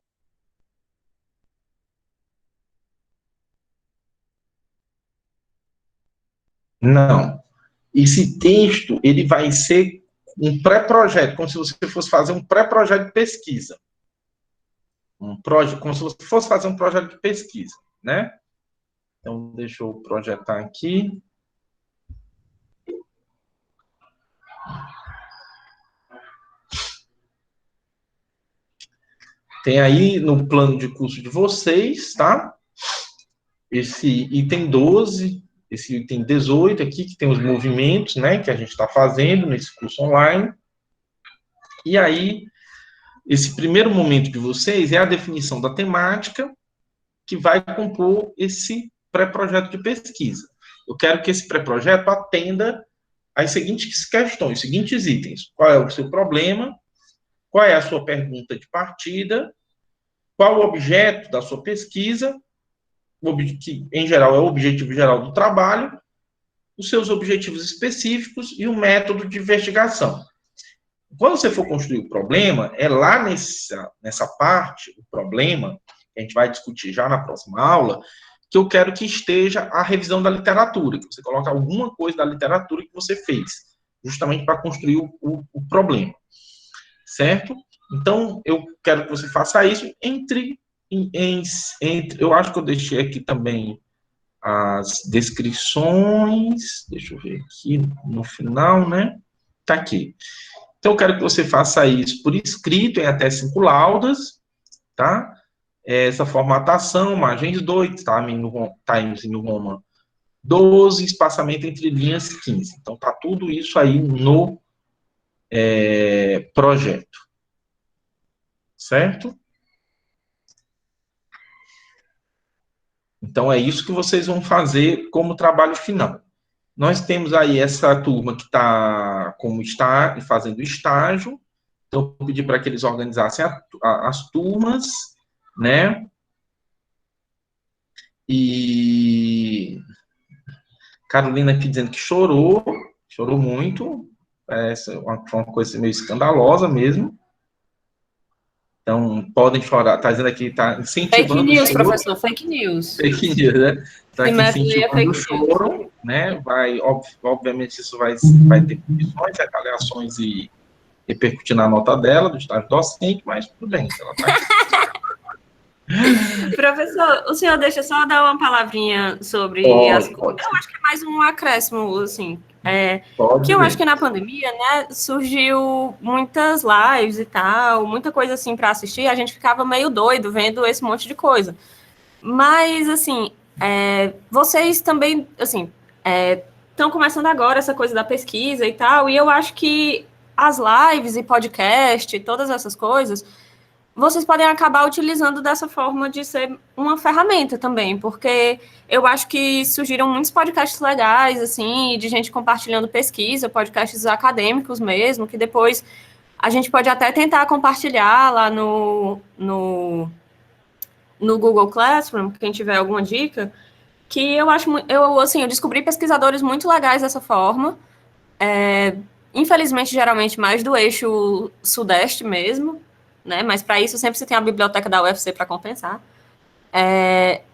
Não. Esse texto, ele vai ser um pré-projeto, como se você fosse fazer um pré-projeto de pesquisa. Como se você fosse fazer um projeto de pesquisa, né? Então, deixa eu projetar aqui. Tem aí no plano de curso de vocês, tá? Esse item 12, esse item 18 aqui, que tem os movimentos, né, que a gente está fazendo nesse curso online. E aí, esse primeiro momento de vocês é a definição da temática que vai compor esse pré-projeto de pesquisa. Eu quero que esse pré-projeto atenda às seguintes questões, seguintes itens. Qual é o seu problema? Qual é a sua pergunta de partida? Qual o objeto da sua pesquisa? Que, em geral, é o objetivo geral do trabalho, os seus objetivos específicos e o método de investigação. Quando você for construir o problema, é lá nessa parte, o problema, que a gente vai discutir já na próxima aula, que eu quero que esteja a revisão da literatura, que você coloque alguma coisa da literatura que você fez, justamente para construir o problema. Certo? Então, eu quero que você faça isso entre eu acho que eu deixei aqui também as descrições, deixa eu ver aqui no final, né? Tá aqui. Então, eu quero que você faça isso por escrito, em até 5 laudas, tá? Essa formatação, margens 2, Times New Roman 12, espaçamento entre linhas 15. Então, tá tudo isso aí no projeto. Certo? Então, é isso que vocês vão fazer como trabalho final. Nós temos aí essa turma que está fazendo estágio. Então, eu vou pedir para que eles organizassem as turmas, né? E Carolina aqui dizendo que chorou muito. Foi uma coisa meio escandalosa mesmo. Então, podem chorar. Está dizendo aqui, está incentivando Fake news, o choro. professor, fake news. Fake news, né? Está aqui método é incentivando o fake choro, né? Obviamente, isso vai ter punições, retaliações e repercutir na nota dela, do estágio docente, mas tudo bem. Ela está aqui. Professor, o senhor deixa só dar uma palavrinha sobre as coisas. Eu acho que é mais um acréscimo, assim. Que eu acho que na pandemia, né, surgiu muitas lives e tal, muita coisa assim para assistir, a gente ficava meio doido vendo esse monte de coisa. Mas, assim, vocês também, assim, estão começando agora essa coisa da pesquisa e tal, e eu acho que as lives e podcast, todas essas coisas, vocês podem acabar utilizando dessa forma de ser uma ferramenta também, porque eu acho que surgiram muitos podcasts legais, assim, de gente compartilhando pesquisa, podcasts acadêmicos mesmo, que depois a gente pode até tentar compartilhar lá no Google Classroom, quem tiver alguma dica, que eu acho, eu descobri pesquisadores muito legais dessa forma, infelizmente, geralmente mais do eixo sudeste mesmo, né? Mas para isso sempre se tem a biblioteca da UFC para compensar.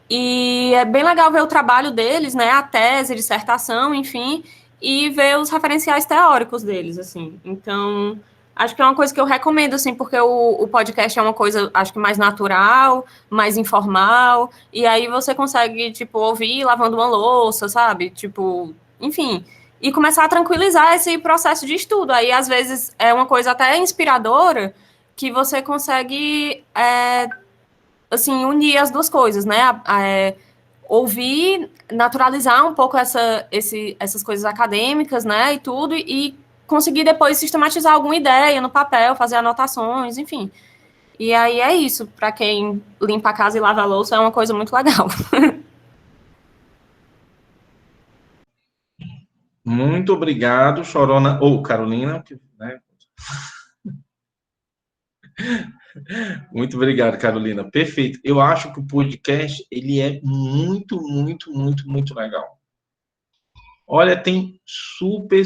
E é bem legal ver o trabalho deles, né? A tese, dissertação, enfim, e ver os referenciais teóricos deles, assim. Então, acho que é uma coisa que eu recomendo, assim, porque o podcast é uma coisa, acho que mais natural, mais informal, e aí você consegue, tipo, ouvir lavando uma louça, sabe? Tipo, enfim, e começar a tranquilizar esse processo de estudo. Aí, às vezes, é uma coisa até inspiradora que você consegue, assim, unir as duas coisas, né? Ouvir, naturalizar um pouco essas coisas acadêmicas, né? E tudo, e conseguir depois sistematizar alguma ideia no papel, fazer anotações, enfim. E aí é isso. Para quem limpa a casa e lava a louça, é uma coisa muito legal. Muito obrigado, Chorona, ou Carolina, né? Muito obrigado, Carolina. Perfeito. Eu acho que o podcast, ele é muito, muito, muito, muito legal. Olha, tem super,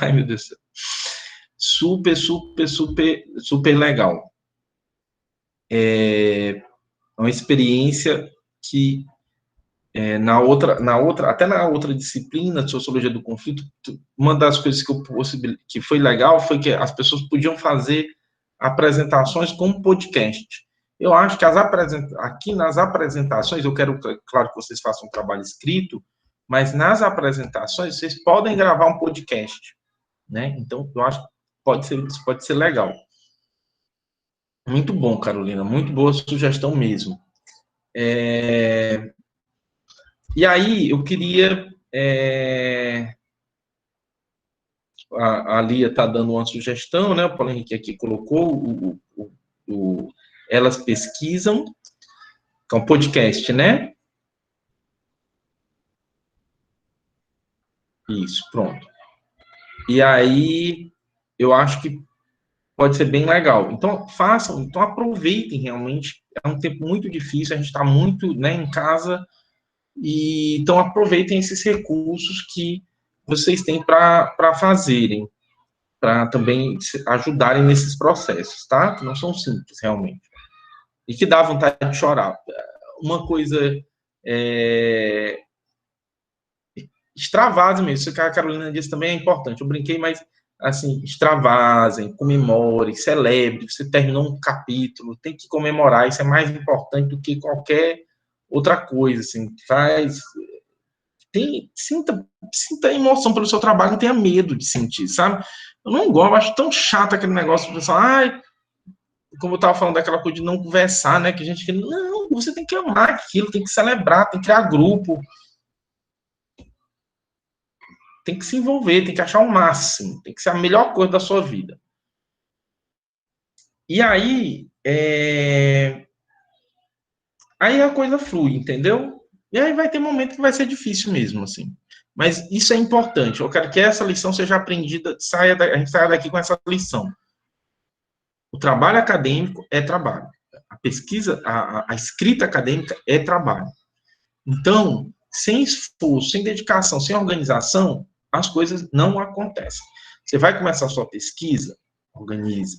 ai meu Deus do céu. Super legal. É uma experiência que até na outra disciplina de sociologia do conflito, uma das coisas que foi legal foi que as pessoas podiam fazer apresentações com podcast. Eu acho que aqui nas apresentações, eu quero, claro, que vocês façam um trabalho escrito, mas nas apresentações vocês podem gravar um podcast, né? Então, eu acho que isso pode ser legal. Muito bom, Carolina, muito boa sugestão mesmo. E aí, eu queria... A Lia está dando uma sugestão, né? O Paulo Henrique aqui colocou Elas Pesquisam, que é um podcast, né? Isso, pronto. E aí, eu acho que pode ser bem legal. Então, aproveitem realmente. É um tempo muito difícil, a gente está muito, né, em casa, então aproveitem esses recursos que vocês têm para fazerem, para também ajudarem nesses processos, tá? Que não são simples, realmente. E que dá vontade de chorar. Uma coisa... extravasem mesmo. Isso que a Carolina disse também é importante. Eu brinquei, mas, assim, extravasem, comemorem, celebrem. Você terminou um capítulo, tem que comemorar. Isso é mais importante do que qualquer outra coisa, assim. Sinta emoção pelo seu trabalho, não tenha medo de sentir, sabe? Eu não gosto, eu acho tão chato aquele negócio, pessoal, como eu estava falando daquela coisa de não conversar, né, que a gente não, você tem que amar aquilo, tem que celebrar, tem que criar grupo, tem que se envolver, tem que achar o máximo, tem que ser a melhor coisa da sua vida. E aí, aí a coisa flui, entendeu? E aí vai ter momento que vai ser difícil mesmo, assim. Mas isso é importante. Eu quero que essa lição seja aprendida, a gente saia daqui com essa lição. O trabalho acadêmico é trabalho. A pesquisa, a escrita acadêmica é trabalho. Então, sem esforço, sem dedicação, sem organização, as coisas não acontecem. Você vai começar a sua pesquisa, organize.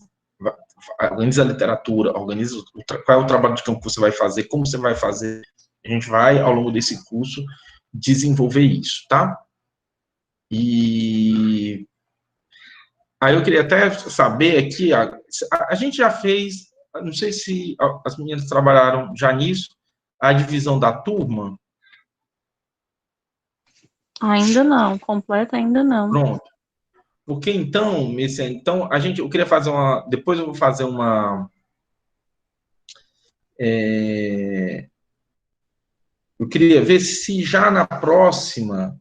organiza a literatura, organiza qual é o trabalho de campo que você vai fazer, como você vai fazer. A gente vai, ao longo desse curso, desenvolver isso, tá? E aí eu queria até saber aqui, a gente já fez, não sei se as meninas trabalharam já nisso, a divisão da turma. Ainda não, completa ainda não. Pronto. Porque então, eu queria fazer depois eu vou fazer eu queria ver se já na próxima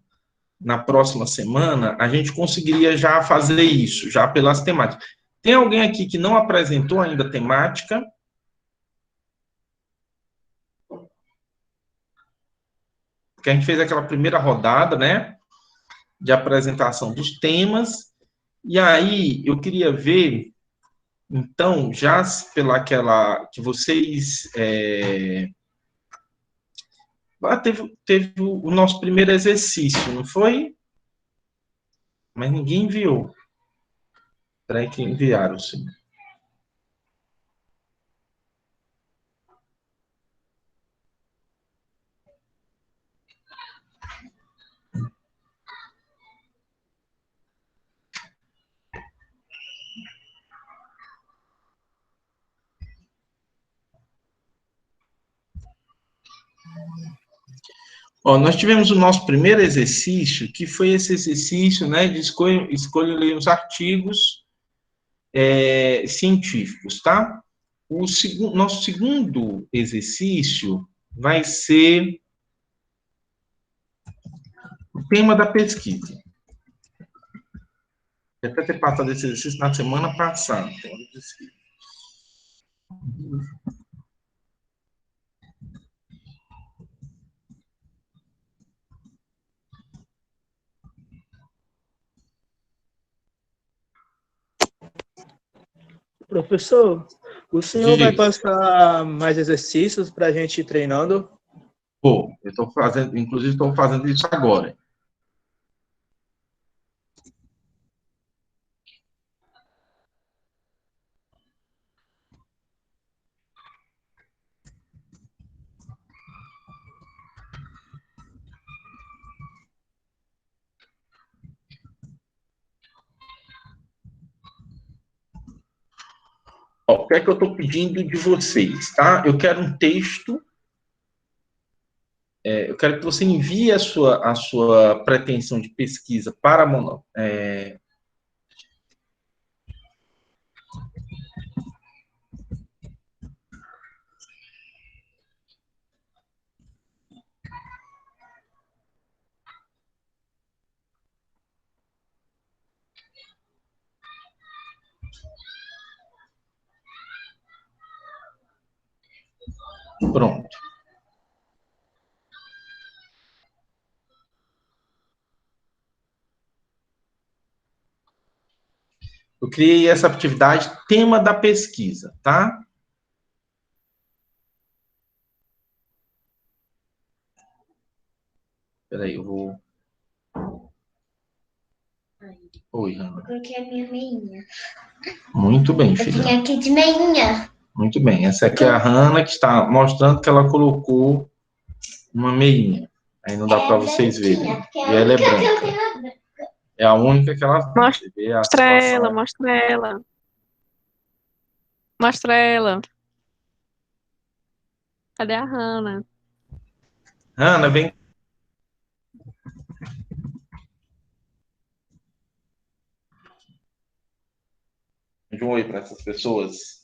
semana, a gente conseguiria já fazer isso, já pelas temáticas. Tem alguém aqui que não apresentou ainda a temática? Porque a gente fez aquela primeira rodada, né, de apresentação dos temas, e aí eu queria ver, então, já pelaquela que vocês... teve o nosso primeiro exercício, não foi? Mas ninguém enviou. Espera aí que enviaram, sim. Ó, nós tivemos o nosso primeiro exercício, que foi esse exercício, né, de escolher os artigos científicos, tá? Nosso segundo exercício vai ser o tema da pesquisa. Eu até ter passado esse exercício na semana passada. Professor, o senhor vai passar mais exercícios para a gente ir treinando? Pô, eu estou fazendo, inclusive estou fazendo isso agora. Ó, o que é que eu estou pedindo de vocês, tá? Eu quero um texto. Eu quero que você envie a sua pretensão de pesquisa para Pronto. Eu criei essa atividade, tema da pesquisa, tá? Espera aí, eu vou... Oi, Ana. Eu coloquei a minha meinha. Muito bem, Eu filha. vim aqui de meinha. Muito bem. Essa aqui é a Hanna, que está mostrando que ela colocou uma meinha. Aí não dá para vocês verem. E ela é branca. É a única que ela tem. Você vê a Mostra ela, situação. mostra ela. Mostra ela. Cadê a Hannah? Hanna, vem. De um oi para essas pessoas.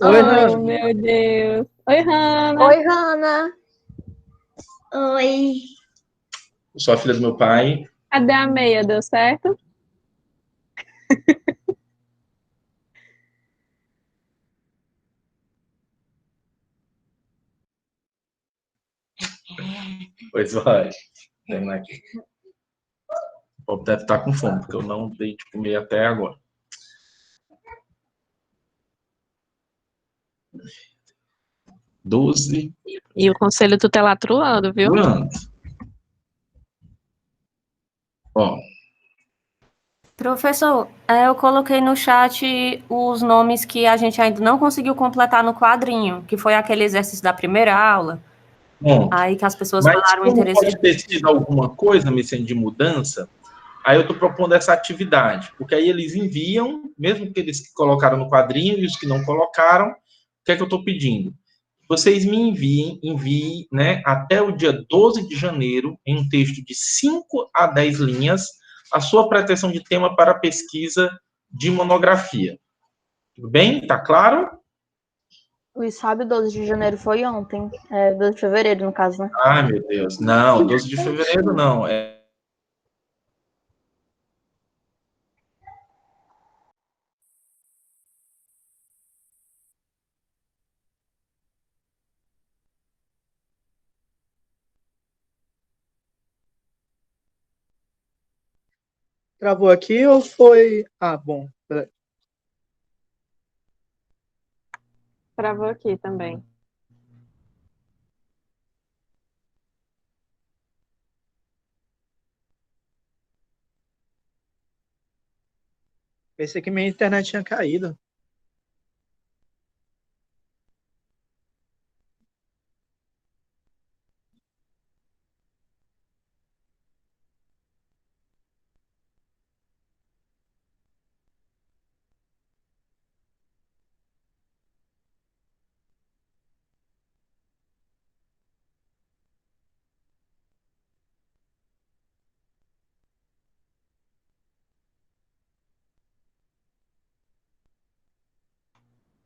Oi, Oh, Hannah. meu Deus. Oi, Hannah. Oi, Hanna. Oi. Eu sou a filha do meu pai. Cadê a meia? Deu certo? Pois vai. Terminar aqui. O povo deve estar com fome, porque eu não dei de comer até agora. Doze. E o conselho tutelar truando, viu? Ó. Professor, eu coloquei no chat os nomes que a gente ainda não conseguiu completar no quadrinho, que foi aquele exercício da primeira aula, Bom, aí que as pessoas mas falaram o como interesse pode ter sido alguma coisa, Messiane, de mudança, aí eu estou propondo essa atividade, porque aí eles enviam, mesmo que eles colocaram no quadrinho e os que não colocaram, o que é que eu estou pedindo? Vocês me enviem, né, até o dia 12 de janeiro, em um texto de 5 a 10 linhas, a sua pretensão de tema para pesquisa de monografia. Tudo bem? Tá claro? Luiz Fábio, 12 de janeiro foi ontem. 12 de fevereiro, no caso, né? Ai, meu Deus. Não, 12 de fevereiro não. Travou aqui ou foi... Ah, bom. Peraí. Travou aqui também. Pensei que minha internet tinha caído.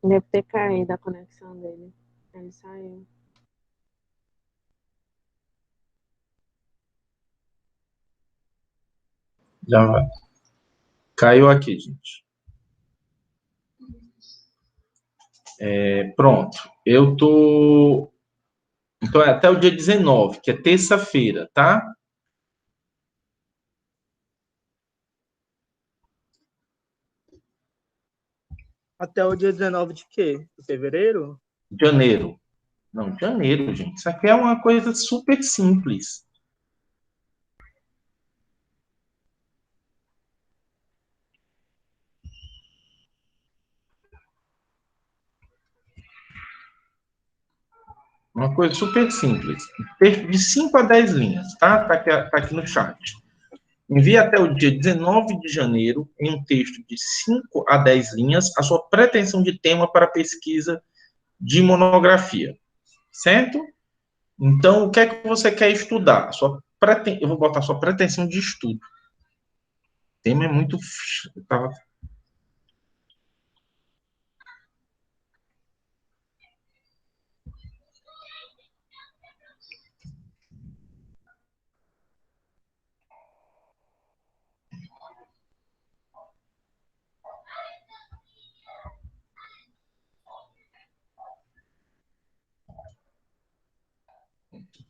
Deve ter caído a conexão dele. Ele saiu. Já vai. Caiu aqui, gente. Pronto. Eu tô... Então, é até o dia 19, que é terça-feira, tá? Até o dia 19 de quê? De fevereiro? Janeiro. Não, janeiro, gente. Isso aqui é uma coisa super simples. Uma coisa super simples. Texto de 5 a 10 linhas, tá? Tá aqui no chat. Envie até o dia 19 de janeiro, em um texto de 5 a 10 linhas, a sua pretensão de tema para pesquisa de monografia. Certo? Então, o que é que você quer estudar? Eu vou botar a sua pretensão de estudo. O tema é muito...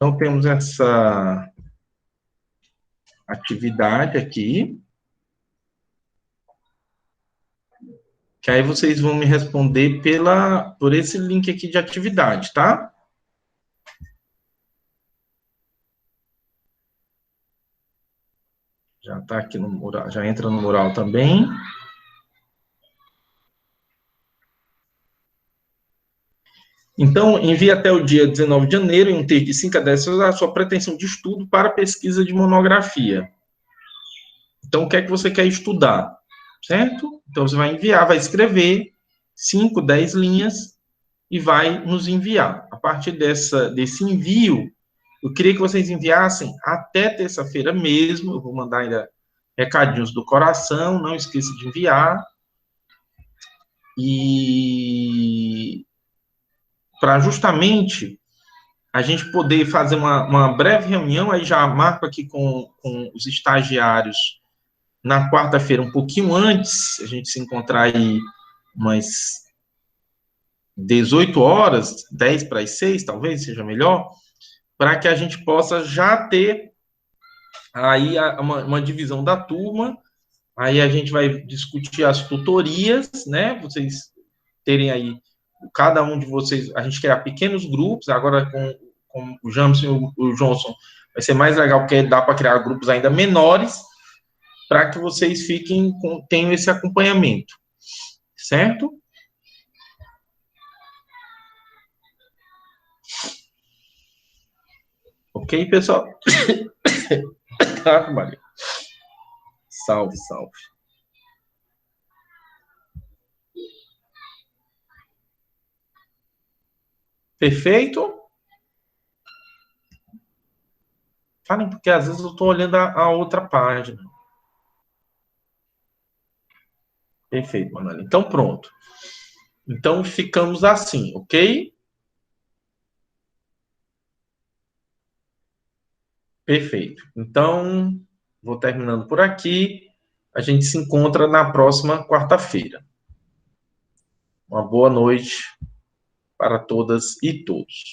Então, temos essa atividade aqui, que aí vocês vão me responder por esse link aqui de atividade, tá? Já está aqui no mural, já entra no mural também. Então, envie até o dia 19 de janeiro, em um texto de 5 a 10, a sua pretensão de estudo para pesquisa de monografia. Então, o que é que você quer estudar? Certo? Então, você vai enviar, vai escrever 5, 10 linhas e vai nos enviar. A partir desse envio, eu queria que vocês enviassem até terça-feira mesmo. Eu vou mandar ainda recadinhos do coração, não esqueça de enviar. E para justamente a gente poder fazer uma breve reunião, aí já marco aqui com os estagiários na quarta-feira, um pouquinho antes, a gente se encontrar aí umas 18 horas, 10 para as 6, talvez seja melhor, para que a gente possa já ter aí uma divisão da turma, aí a gente vai discutir as tutorias, né, vocês terem aí, cada um de vocês, a gente criar pequenos grupos, agora com o Jamson e o Johnson, vai ser mais legal, porque dá para criar grupos ainda menores, para que vocês tenham esse acompanhamento, certo? Ok, pessoal? Ah, Maria. Salve, salve. Perfeito? Falem, porque às vezes eu estou olhando a outra página. Perfeito, Manuela. Então, pronto. Então, ficamos assim, ok? Perfeito. Então, vou terminando por aqui. A gente se encontra na próxima quarta-feira. Uma boa noite para todas e todos.